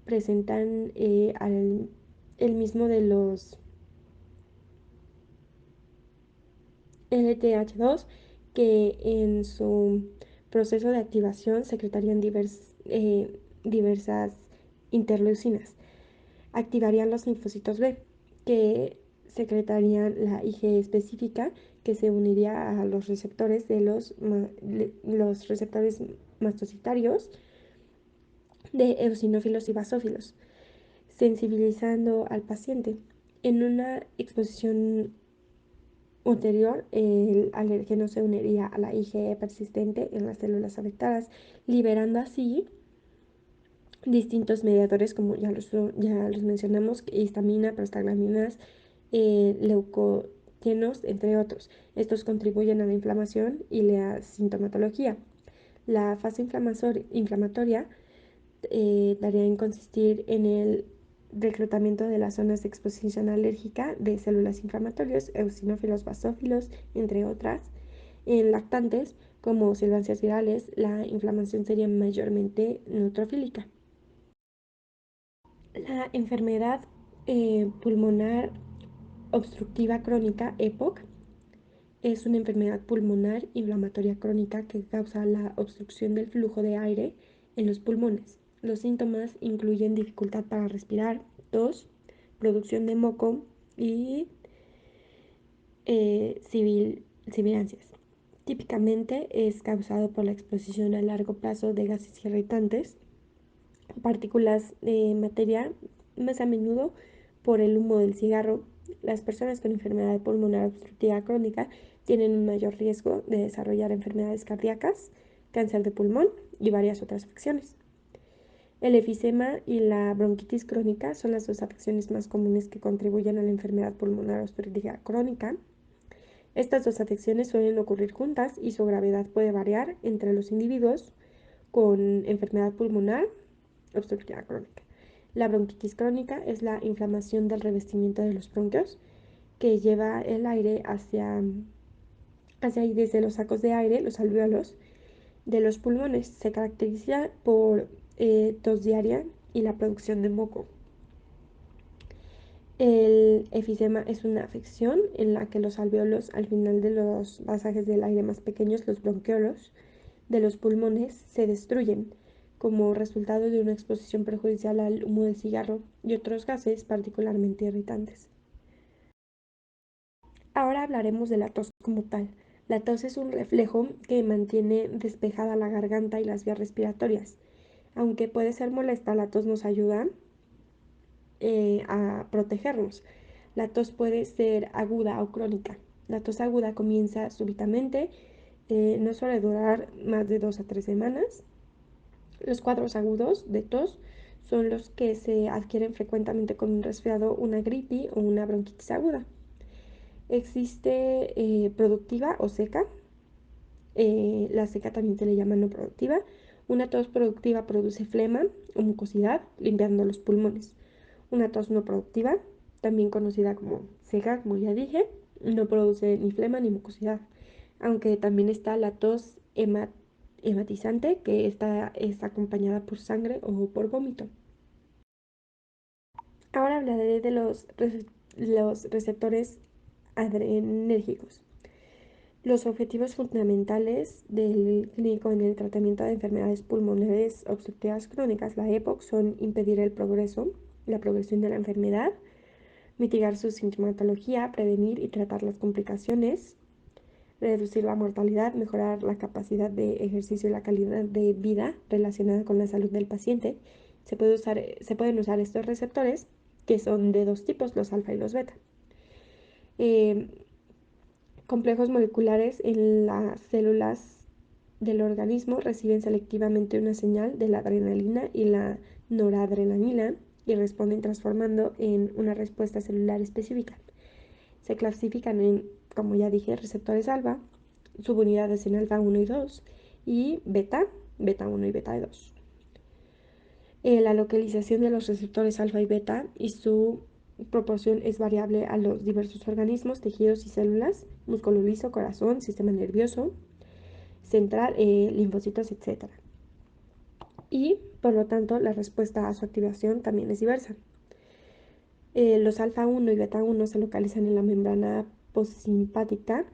presentan el mismo de los LTH2 que en su proceso de activación secretarían diversas interleucinas. Activarían los linfocitos B, que secretarían la IgE específica, que se uniría a los receptores de los receptores mastocitarios de eosinófilos y basófilos, sensibilizando al paciente. En una exposición ulterior, el alérgeno se uniría a la IgE persistente en las células afectadas, liberando así distintos mediadores, como ya los mencionamos, histamina, prostaglandinas, leucocienos, entre otros. Estos contribuyen a la inflamación y la sintomatología. La fase inflamatoria daría en consistir en el reclutamiento de las zonas de exposición alérgica de células inflamatorias, eosinófilos, basófilos, entre otras. En lactantes, como silvancias virales, la inflamación sería mayormente neutrofílica. La enfermedad pulmonar obstructiva crónica, EPOC, es una enfermedad pulmonar inflamatoria crónica que causa la obstrucción del flujo de aire en los pulmones. Los síntomas incluyen dificultad para respirar, tos, producción de moco y sibilancias. Típicamente es causado por la exposición a largo plazo de gases irritantes, partículas de materia, más a menudo por el humo del cigarro. Las personas con enfermedad pulmonar obstructiva crónica tienen un mayor riesgo de desarrollar enfermedades cardíacas, cáncer de pulmón y varias otras afecciones. El efisema y la bronquitis crónica son las dos afecciones más comunes que contribuyen a la enfermedad pulmonar obstructiva crónica. Estas dos afecciones suelen ocurrir juntas y su gravedad puede variar entre los individuos con enfermedad pulmonar obstructiva crónica. La bronquitis crónica es la inflamación del revestimiento de los bronquios que lleva el aire hacia ahí desde los sacos de aire, los alvéolos de los pulmones. Se caracteriza por tos diaria y la producción de moco. El efisema es una afección en la que los alvéolos al final de los pasajes del aire más pequeños, los bronquiolos de los pulmones, se destruyen como resultado de una exposición perjudicial al humo del cigarro y otros gases particularmente irritantes. Ahora hablaremos de la tos como tal. La tos es un reflejo que mantiene despejada la garganta y las vías respiratorias. Aunque puede ser molesta, la tos nos ayuda a protegernos. La tos puede ser aguda o crónica. La tos aguda comienza súbitamente, no suele durar más de 2 a 3 semanas. Los cuadros agudos de tos son los que se adquieren frecuentemente con un resfriado, una gripe o una bronquitis aguda. Existe productiva o seca. La seca también se le llama no productiva. Una tos productiva produce flema o mucosidad, limpiando los pulmones. Una tos no productiva, también conocida como seca, como ya dije, no produce ni flema ni mucosidad. Aunque también está la tos hematizante, que está acompañada por sangre o por vómito. Ahora hablaré de los receptores adrenérgicos. Los objetivos fundamentales del clínico en el tratamiento de enfermedades pulmonares obstructivas crónicas, la EPOC, son impedir la progresión de la enfermedad, mitigar su sintomatología, prevenir y tratar las complicaciones, reducir la mortalidad, mejorar la capacidad de ejercicio y la calidad de vida relacionada con la salud del paciente. Se pueden usar estos receptores, que son de dos tipos, los alfa y los beta. Complejos moleculares en las células del organismo reciben selectivamente una señal de la adrenalina y la noradrenalina y responden transformando en una respuesta celular específica. Se clasifican en, como ya dije, receptores alfa, subunidades en alfa 1 y 2 y beta 1 y beta 2. La localización de los receptores alfa y beta y su proporción es variable a los diversos organismos, tejidos y células, músculo liso, corazón, sistema nervioso central, linfocitos, etc. Y por lo tanto la respuesta a su activación también es diversa. Los alfa 1 y beta 1 se localizan en la membrana postsimpática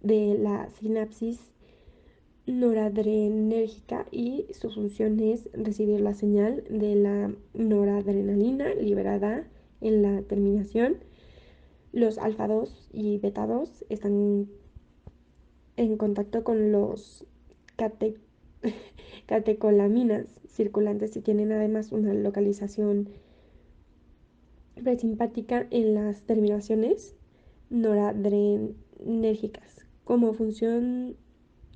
de la sinapsis noradrenérgica y su función es recibir la señal de la noradrenalina liberada en la terminación. Los alfa 2 y beta 2 están en contacto con los cate catecolaminas circulantes y tienen además una localización presimpática en las terminaciones noradrenérgicas como función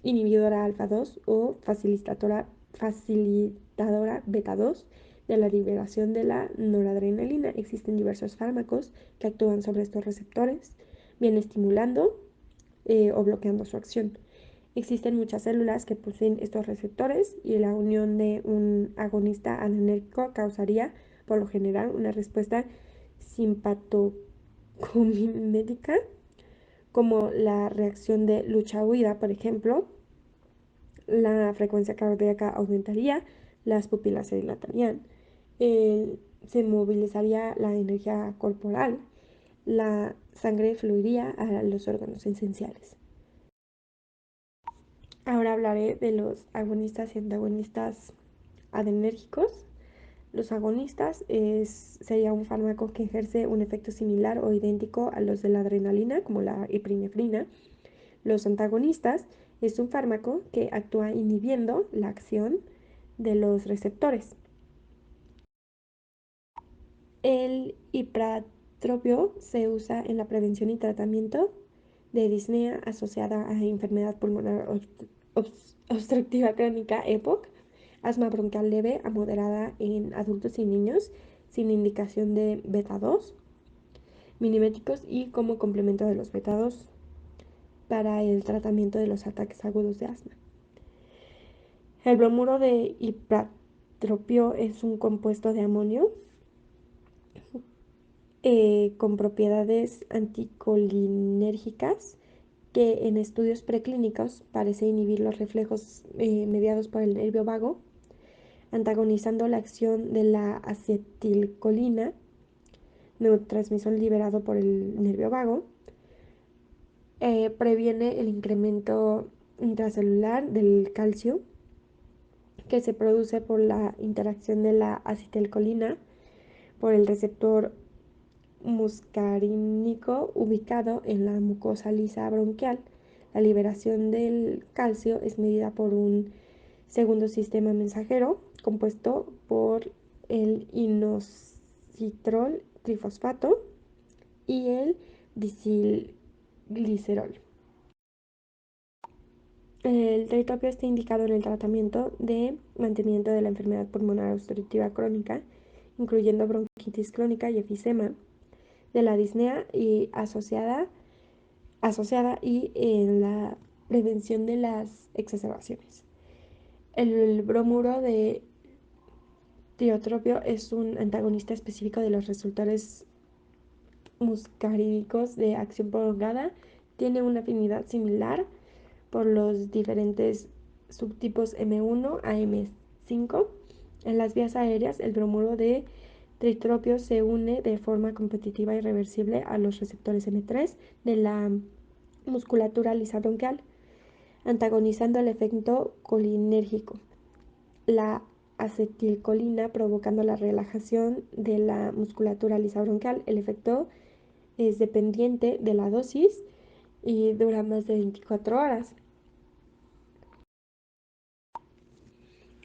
inhibidora alfa 2 o facilitadora beta 2 de la liberación de la noradrenalina. Existen diversos fármacos que actúan sobre estos receptores, bien estimulando o bloqueando su acción. Existen muchas células que poseen estos receptores y la unión de un agonista adrenérgico causaría, por lo general, una respuesta simpatocomimética, como la reacción de lucha-huida, por ejemplo. La frecuencia cardíaca aumentaría, las pupilas se dilatarían, se movilizaría la energía corporal, la sangre fluiría a los órganos esenciales. Ahora hablaré de los agonistas y antagonistas adrenérgicos. Los agonistas sería un fármaco que ejerce un efecto similar o idéntico a los de la adrenalina, como la epinefrina. Los antagonistas es un fármaco que actúa inhibiendo la acción de los receptores. El hipratropio se usa en la prevención y tratamiento de disnea asociada a enfermedad pulmonar obstructiva crónica EPOC, asma bronquial leve a moderada en adultos y niños sin indicación de beta 2, miniméticos y como complemento de los beta 2 para el tratamiento de los ataques agudos de asma. El bromuro de hipratropio es un compuesto de amonio con propiedades anticolinérgicas que en estudios preclínicos parece inhibir los reflejos mediados por el nervio vago, antagonizando la acción de la acetilcolina, neurotransmisor liberado por el nervio vago, previene el incremento intracelular del calcio que se produce por la interacción de la acetilcolina por el receptor muscarínico ubicado en la mucosa lisa bronquial. La liberación del calcio es medida por un segundo sistema mensajero compuesto por el inositool trifosfato y el disilglicerol. El tritropio está indicado en el tratamiento de mantenimiento de la enfermedad pulmonar obstructiva crónica, incluyendo bronquitis crónica y efisema, de la disnea y asociada y en la prevención de las exacerbaciones. El bromuro de tiotropio es un antagonista específico de los receptores muscarínicos de acción prolongada. Tiene una afinidad similar por los diferentes subtipos M1 a M5. En las vías aéreas, el bromuro de tritropio se une de forma competitiva y reversible a los receptores M3 de la musculatura lisa bronquial, antagonizando el efecto colinérgico. La acetilcolina provocando la relajación de la musculatura lisa bronquial. El efecto es dependiente de la dosis y dura más de 24 horas.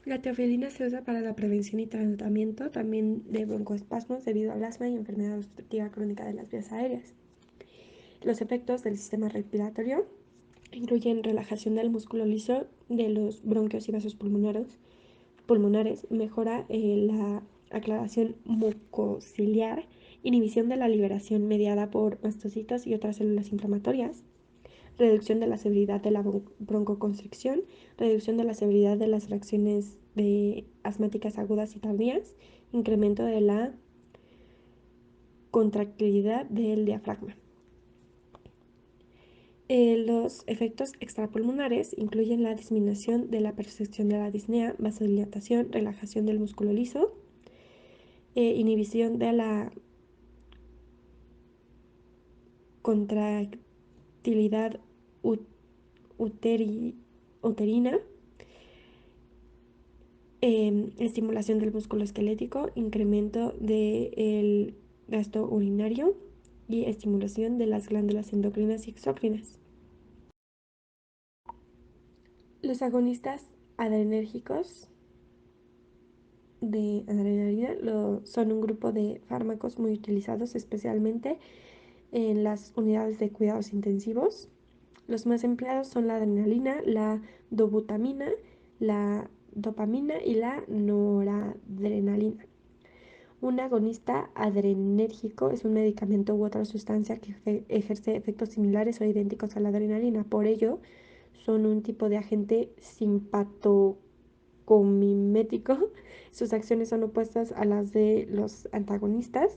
La teofilina se usa para la prevención y tratamiento también de broncoespasmos debido al asma y enfermedad obstructiva crónica de las vías aéreas. Los efectos del sistema respiratorio incluyen relajación del músculo liso de los bronquios y vasos pulmonares, mejora la aclaración mucociliar, inhibición de la liberación mediada por mastocitos y otras células inflamatorias, reducción de la severidad de la broncoconstricción, reducción de la severidad de las reacciones asmáticas agudas y tardías, incremento de la contractilidad del diafragma. Los efectos extrapulmonares incluyen la disminución de la percepción de la disnea, vasodilatación, relajación del músculo liso, inhibición de la contractilidad uterina, estimulación del músculo esquelético, incremento del gasto urinario y estimulación de las glándulas endocrinas y exócrinas. Los agonistas adrenérgicos de adrenalina son un grupo de fármacos muy utilizados especialmente en las unidades de cuidados intensivos. Los más empleados son la adrenalina, la dobutamina, la dopamina y la noradrenalina. Un agonista adrenérgico es un medicamento u otra sustancia que ejerce efectos similares o idénticos a la adrenalina. Por ello, son un tipo de agente simpatocomimético. Sus acciones son opuestas a las de los antagonistas,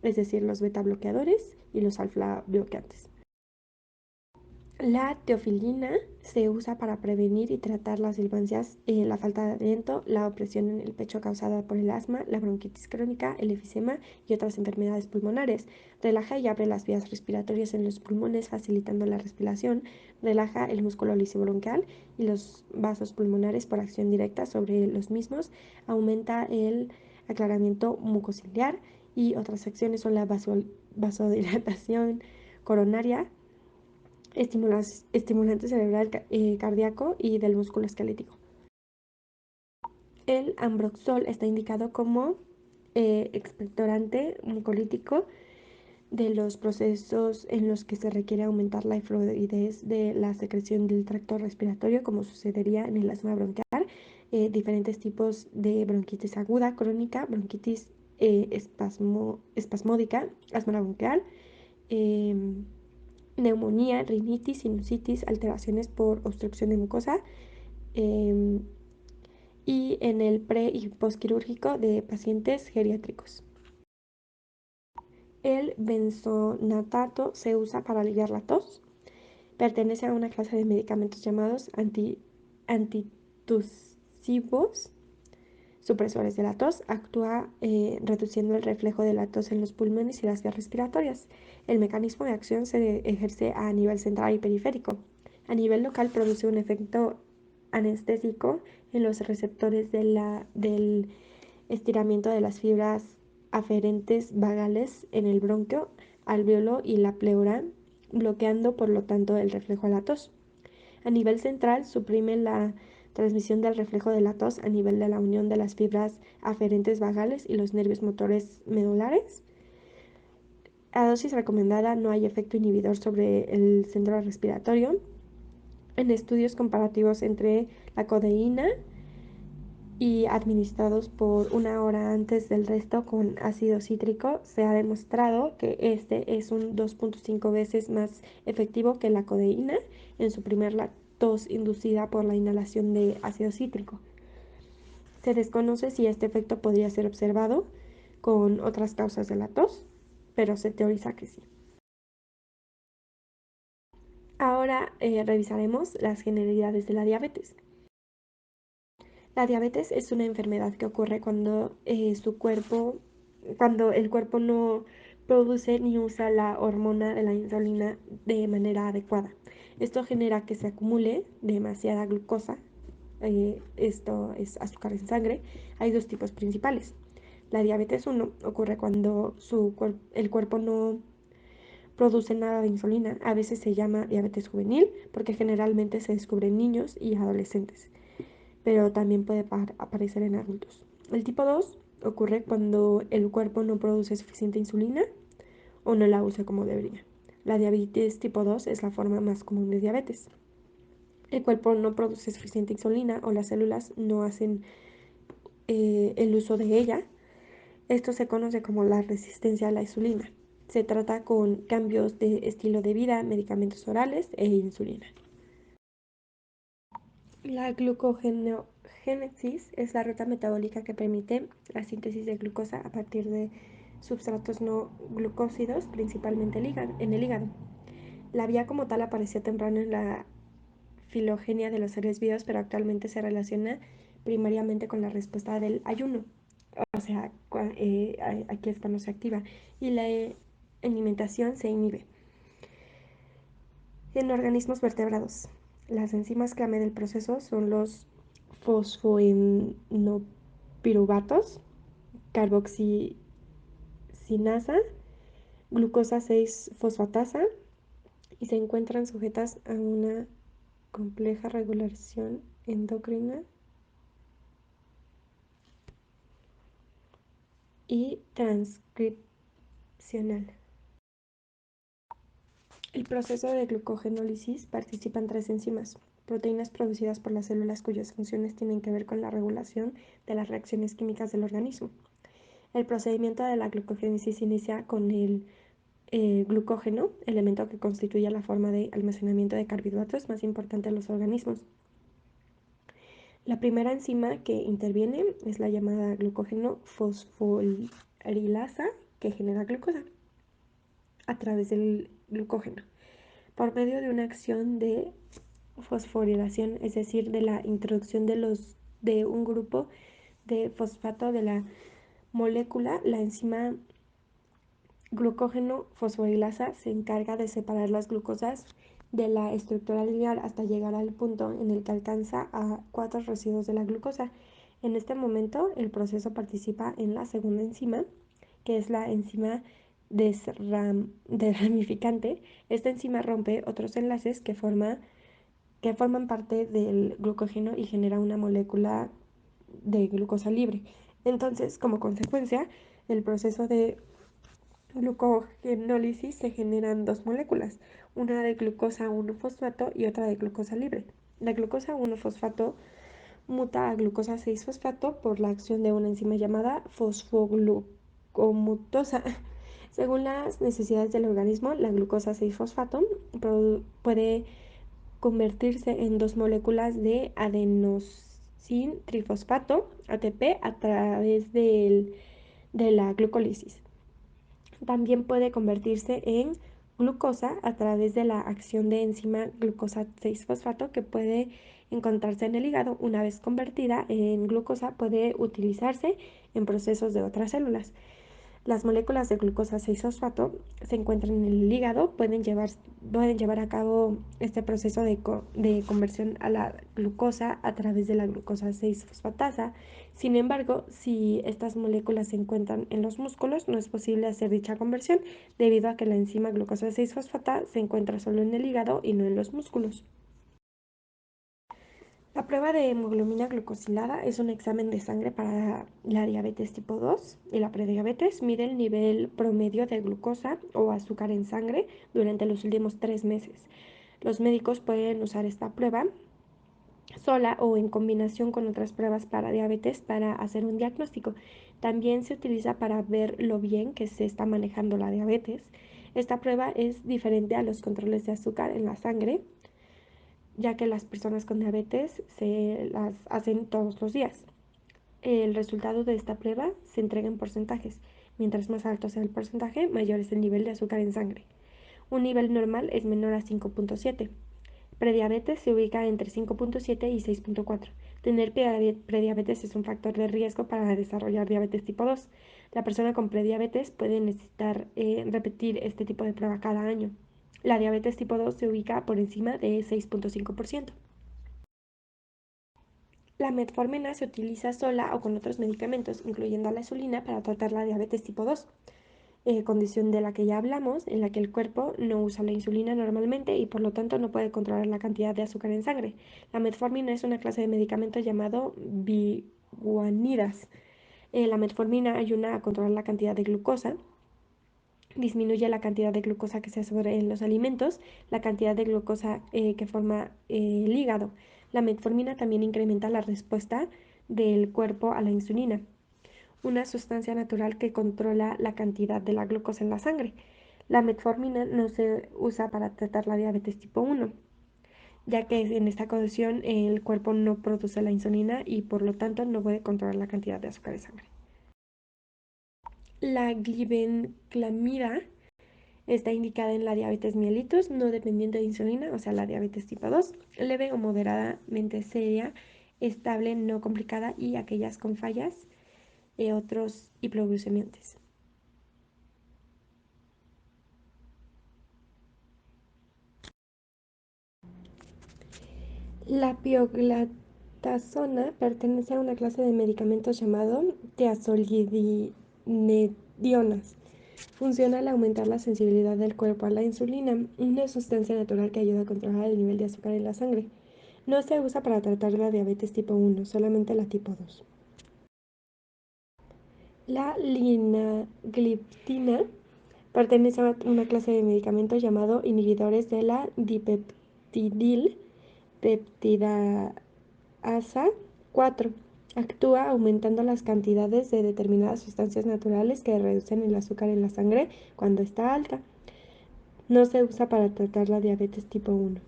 es decir, los beta bloqueadores y los alfa bloqueantes. La teofilina se usa para prevenir y tratar las silbancias, la falta de aliento, la opresión en el pecho causada por el asma, la bronquitis crónica, el efisema y otras enfermedades pulmonares. Relaja y abre las vías respiratorias en los pulmones, facilitando la respiración. Relaja el músculo lisobronquial y los vasos pulmonares por acción directa sobre los mismos. Aumenta el aclaramiento mucociliar y otras acciones son la vasodilatación coronaria, estimulante cerebral, cardíaco y del músculo esquelético. El ambroxol está indicado como expectorante mucolítico de los procesos en los que se requiere aumentar la fluidez de la secreción del tracto respiratorio, como sucedería en el asma bronquial, diferentes tipos de bronquitis aguda, crónica, bronquitis espasmódica, asma bronquial, neumonía, rinitis, sinusitis, alteraciones por obstrucción de mucosa, y en el pre y postquirúrgico de pacientes geriátricos. El benzonatato se usa para aliviar la tos. Pertenece a una clase de medicamentos llamados antitusivos, supresores de la tos. Actúa reduciendo el reflejo de la tos en los pulmones y las vías respiratorias. El mecanismo de acción se ejerce a nivel central y periférico. A nivel local produce un efecto anestésico en los receptores del estiramiento de las fibras aferentes vagales en el bronquio, alveolo y la pleura, bloqueando por lo tanto el reflejo de la tos. A nivel central suprime la transmisión del reflejo de la tos a nivel de la unión de las fibras aferentes vagales y los nervios motores medulares. A dosis recomendada no hay efecto inhibidor sobre el centro respiratorio. En estudios comparativos entre la codeína y administrados por una hora antes del resto con ácido cítrico, se ha demostrado que este es un 2.5 veces más efectivo que la codeína en suprimir la tos inducida por la inhalación de ácido cítrico. Se desconoce si este efecto podría ser observado con otras causas de la tos, pero se teoriza que sí. Ahora revisaremos las generalidades de la diabetes. La diabetes es una enfermedad que ocurre cuando cuando el cuerpo no produce ni usa la hormona de la insulina de manera adecuada. Esto genera que se acumule demasiada glucosa, esto es azúcar en sangre. Hay dos tipos principales. La diabetes 1 ocurre cuando el cuerpo no produce nada de insulina. A veces se llama diabetes juvenil porque generalmente se descubre en niños y adolescentes, pero también puede aparecer en adultos. El tipo 2 ocurre cuando el cuerpo no produce suficiente insulina o no la usa como debería. La diabetes tipo 2 es la forma más común de diabetes. El cuerpo no produce suficiente insulina o las células no hacen el uso de ella. Esto se conoce como la resistencia a la insulina. Se trata con cambios de estilo de vida, medicamentos orales e insulina. La glucogénesis es la ruta metabólica que permite la síntesis de glucosa a partir de substratos no glucósidos, principalmente en el hígado. La vía como tal apareció temprano en la filogenia de los seres vivos, pero actualmente se relaciona primariamente con la respuesta del ayuno. O sea, aquí es cuando se activa y la alimentación se inhibe. En organismos vertebrados, las enzimas clave del proceso son los fosfoenopiruvatos, carboxisinasa, glucosa 6-fosfatasa, y se encuentran sujetas a una compleja regulación endocrina y transcripcional. El proceso de glucogenólisis participan tres enzimas, proteínas producidas por las células cuyas funciones tienen que ver con la regulación de las reacciones químicas del organismo. El procedimiento de la glucogénesis inicia con el glucógeno, elemento que constituye la forma de almacenamiento de carbohidratos más importante de los organismos. La primera enzima que interviene es la llamada glucógeno fosforilasa, que genera glucosa a través del glucógeno. por medio de una acción de fosforilación, es decir, de la introducción de un grupo de fosfato de la molécula. La enzima glucógeno fosforilasa se encarga de separar las glucosas de la estructura lineal hasta llegar al punto en el que alcanza a 4 residuos de la glucosa. En este momento, el proceso participa en la segunda enzima, que es la enzima desramificante. Esta enzima rompe otros enlaces que forman parte del glucógeno y genera una molécula de glucosa libre. Entonces, como consecuencia, el proceso de glucogenólisis se generan dos moléculas, una de glucosa 1-fosfato y otra de glucosa libre. La glucosa 1-fosfato muta a glucosa 6-fosfato por la acción de una enzima llamada fosfoglucomutosa. Según las necesidades del organismo, la glucosa 6-fosfato puede convertirse en dos moléculas de adenosin trifosfato, ATP, a través de la glucólisis. También puede convertirse en glucosa a través de la acción de enzima glucosa 6-fosfato que puede encontrarse en el hígado. Una vez convertida en glucosa, puede utilizarse en procesos de otras células. Las moléculas de glucosa 6-fosfato se encuentran en el hígado, pueden llevar a cabo este proceso de conversión a la glucosa a través de la glucosa 6-fosfatasa. Sin embargo, si estas moléculas se encuentran en los músculos, no es posible hacer dicha conversión debido a que la enzima glucosa 6-fosfata se encuentra solo en el hígado y no en los músculos. La prueba de hemoglobina glucosilada es un examen de sangre para la diabetes tipo 2 y la prediabetes. Mide el nivel promedio de glucosa o azúcar en sangre durante los últimos 3 meses. Los médicos pueden usar esta prueba sola o en combinación con otras pruebas para diabetes para hacer un diagnóstico. También se utiliza para ver lo bien que se está manejando la diabetes. Esta prueba es diferente a los controles de azúcar en la sangre, ya que las personas con diabetes se las hacen todos los días. El resultado de esta prueba se entrega en porcentajes. Mientras más alto sea el porcentaje, mayor es el nivel de azúcar en sangre. Un nivel normal es menor a 5.7. Prediabetes se ubica entre 5.7 y 6.4. Tener prediabetes es un factor de riesgo para desarrollar diabetes tipo 2. La persona con prediabetes puede necesitar repetir este tipo de prueba cada año. La diabetes tipo 2 se ubica por encima de 6.5%. La metformina se utiliza sola o con otros medicamentos, incluyendo la insulina, para tratar la diabetes tipo 2, condición de la que ya hablamos, en la que el cuerpo no usa la insulina normalmente y por lo tanto no puede controlar la cantidad de azúcar en sangre. La metformina es una clase de medicamento llamado biguanidas. La metformina ayuda a controlar la cantidad de glucosa, disminuye la cantidad de glucosa que se sobre en los alimentos, la cantidad de glucosa que forma el hígado. La metformina también incrementa la respuesta del cuerpo a la insulina, una sustancia natural que controla la cantidad de la glucosa en la sangre. La metformina no se usa para tratar la diabetes tipo 1, ya que en esta condición el cuerpo no produce la insulina y por lo tanto no puede controlar la cantidad de azúcar en sangre. La glibenclamida está indicada en la diabetes mellitus no dependiente de insulina, o sea, la diabetes tipo 2, leve o moderadamente seria, estable, no complicada y aquellas con fallas otros hipoglucemiantes. La pioglitazona pertenece a una clase de medicamentos llamado tiazolidinedionas. Funciona al aumentar la sensibilidad del cuerpo a la insulina, una sustancia natural que ayuda a controlar el nivel de azúcar en la sangre. No se usa para tratar la diabetes tipo 1, solamente la tipo 2. La linagliptina pertenece a una clase de medicamentos llamado inhibidores de la dipeptidil peptidasa 4. Actúa aumentando las cantidades de determinadas sustancias naturales que reducen el azúcar en la sangre cuando está alta. No se usa para tratar la diabetes tipo 1.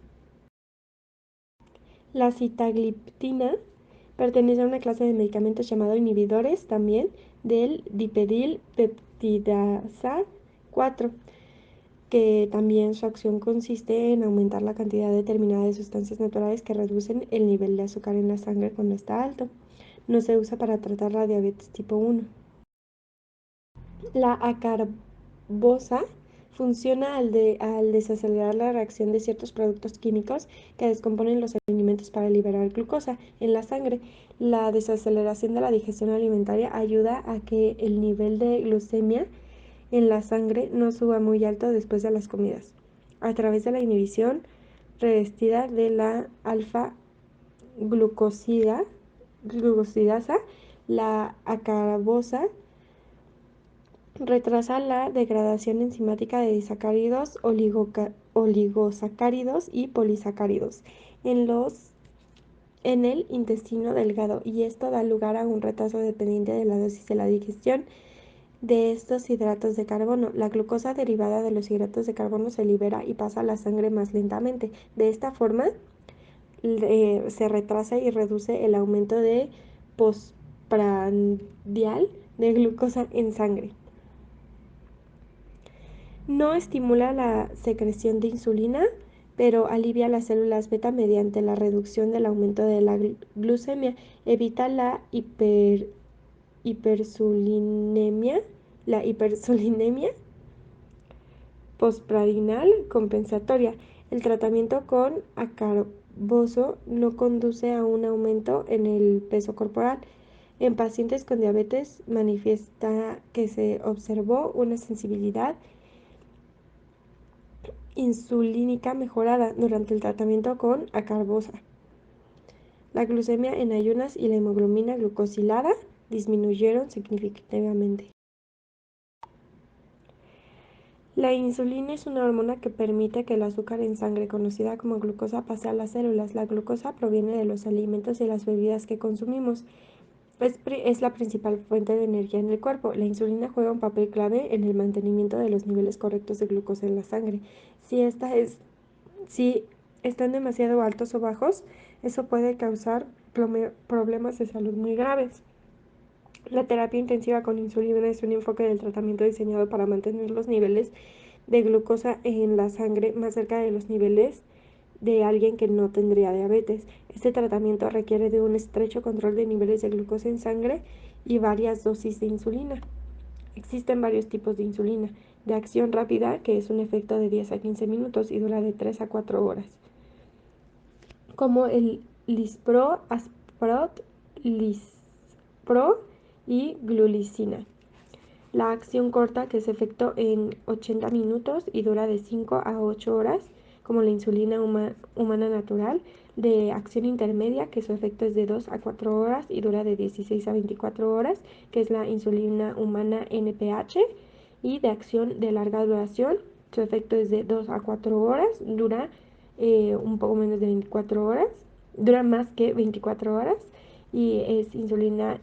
La sitagliptina pertenece a una clase de medicamentos llamado inhibidores también del dipeptidil peptidasa 4. que también su acción consiste en aumentar la cantidad determinada de sustancias naturales que reducen el nivel de azúcar en la sangre cuando está alto. No se usa para tratar la diabetes tipo 1. La acarbosa funciona al desacelerar la reacción de ciertos productos químicos que descomponen los alimentos para liberar glucosa en la sangre. La desaceleración de la digestión alimentaria ayuda a que el nivel de glucemia en la sangre no suba muy alto después de las comidas. A través de la inhibición revestida de la alfa-glucosidasa, la acarbosa retrasa la degradación enzimática de disacáridos, oligosacáridos y polisacáridos en el intestino delgado, y esto da lugar a un retraso dependiente de la dosis de la digestión de estos hidratos de carbono. La glucosa derivada de los hidratos de carbono se libera y pasa a la sangre más lentamente. De esta forma, se retrasa y reduce el aumento de postprandial de glucosa en sangre. No estimula la secreción de insulina, pero alivia las células beta mediante la reducción del aumento de la glucemia. Evita la hipersulinemia postprandial compensatoria. El tratamiento con acarboso no conduce a un aumento en el peso corporal. En pacientes con diabetes manifiesta que se observó una sensibilidad insulínica mejorada durante el tratamiento con acarbosa. La glucemia en ayunas y la hemoglobina glucosilada disminuyeron significativamente. La insulina es una hormona que permite que el azúcar en sangre, conocida como glucosa, pase a las células. La glucosa proviene de los alimentos y las bebidas que consumimos. Es la principal fuente de energía en el cuerpo. La insulina juega un papel clave en el mantenimiento de los niveles correctos de glucosa en la sangre. Si están demasiado altos o bajos, eso puede causar problemas de salud muy graves. La terapia intensiva con insulina es un enfoque del tratamiento diseñado para mantener los niveles de glucosa en la sangre más cerca de los niveles de alguien que no tendría diabetes. Este tratamiento requiere de un estrecho control de niveles de glucosa en sangre y varias dosis de insulina. Existen varios tipos de insulina: de acción rápida, que es un efecto de 10 a 15 minutos y dura de 3 a 4 horas, como el Lispro, Asprot, Lispro y Glulicina. La acción corta, que es efecto en 80 minutos y dura de 5 a 8 horas, como la insulina humana natural. De acción intermedia, que su efecto es de 2 a 4 horas y dura de 16 a 24 horas, que es la insulina humana NPH. Y de acción de larga duración, su efecto es de 2 a 4 horas, dura un poco menos de 24 horas, dura más que 24 horas, y es insulina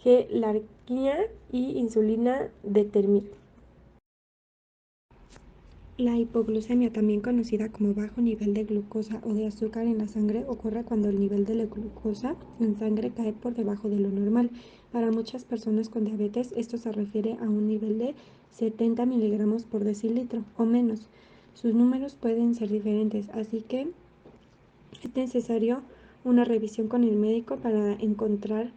G-larquina y insulina determina. La hipoglucemia, también conocida como bajo nivel de glucosa o de azúcar en la sangre, ocurre cuando el nivel de la glucosa en sangre cae por debajo de lo normal. Para muchas personas con diabetes, esto se refiere a un nivel de 70 miligramos por decilitro o menos. Sus números pueden ser diferentes, así que es necesario una revisión con el médico para encontrar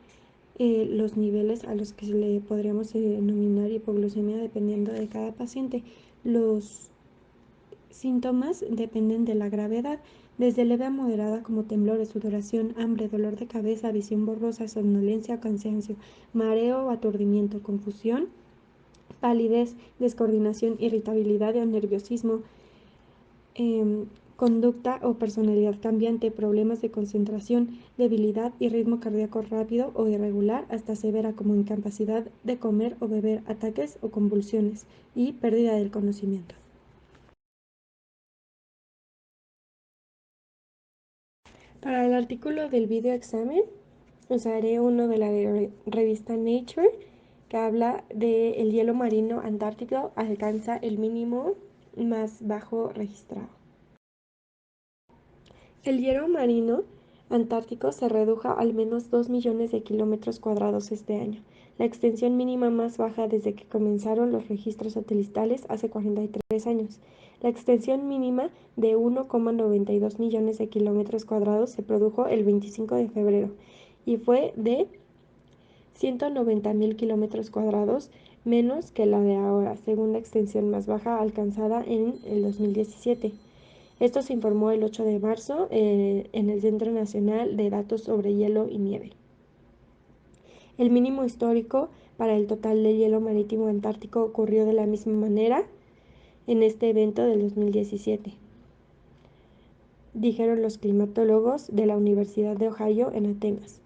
los niveles a los que le podríamos denominar hipoglucemia dependiendo de cada paciente. Los síntomas dependen de la gravedad, desde leve a moderada, como temblores, sudoración, hambre, dolor de cabeza, visión borrosa, somnolencia, cansancio, mareo, aturdimiento, confusión, palidez, descoordinación, irritabilidad o nerviosismo, conducta o personalidad cambiante, problemas de concentración, debilidad y ritmo cardíaco rápido o irregular hasta severa, como incapacidad de comer o beber, ataques o convulsiones, y pérdida del conocimiento. Para el artículo del video examen usaré uno de la revista Nature, que habla de el hielo marino antártico alcanza el mínimo más bajo registrado. El hielo marino antártico se redujo al menos 2 millones de kilómetros cuadrados este año. la extensión mínima más baja desde que comenzaron los registros satelitales hace 43 años. La extensión mínima de 1,92 millones de kilómetros cuadrados se produjo el 25 de febrero y fue de 190.000 kilómetros cuadrados menos que la de ahora, según la extensión más baja alcanzada en el 2017. Esto se informó el 8 de marzo en el Centro Nacional de Datos sobre Hielo y Nieve. El mínimo histórico para el total de hielo marítimo antártico ocurrió de la misma manera en este evento del 2017, dijeron los climatólogos de la Universidad de Ohio en Atenas.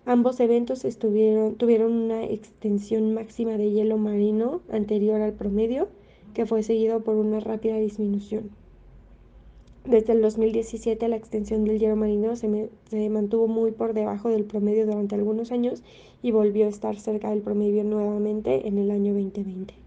Ambos eventos tuvieron una extensión máxima de hielo marino anterior al promedio, que fue seguido por una rápida disminución. Desde el 2017 la extensión del hielo marino se mantuvo muy por debajo del promedio durante algunos años y volvió a estar cerca del promedio nuevamente en el año 2020.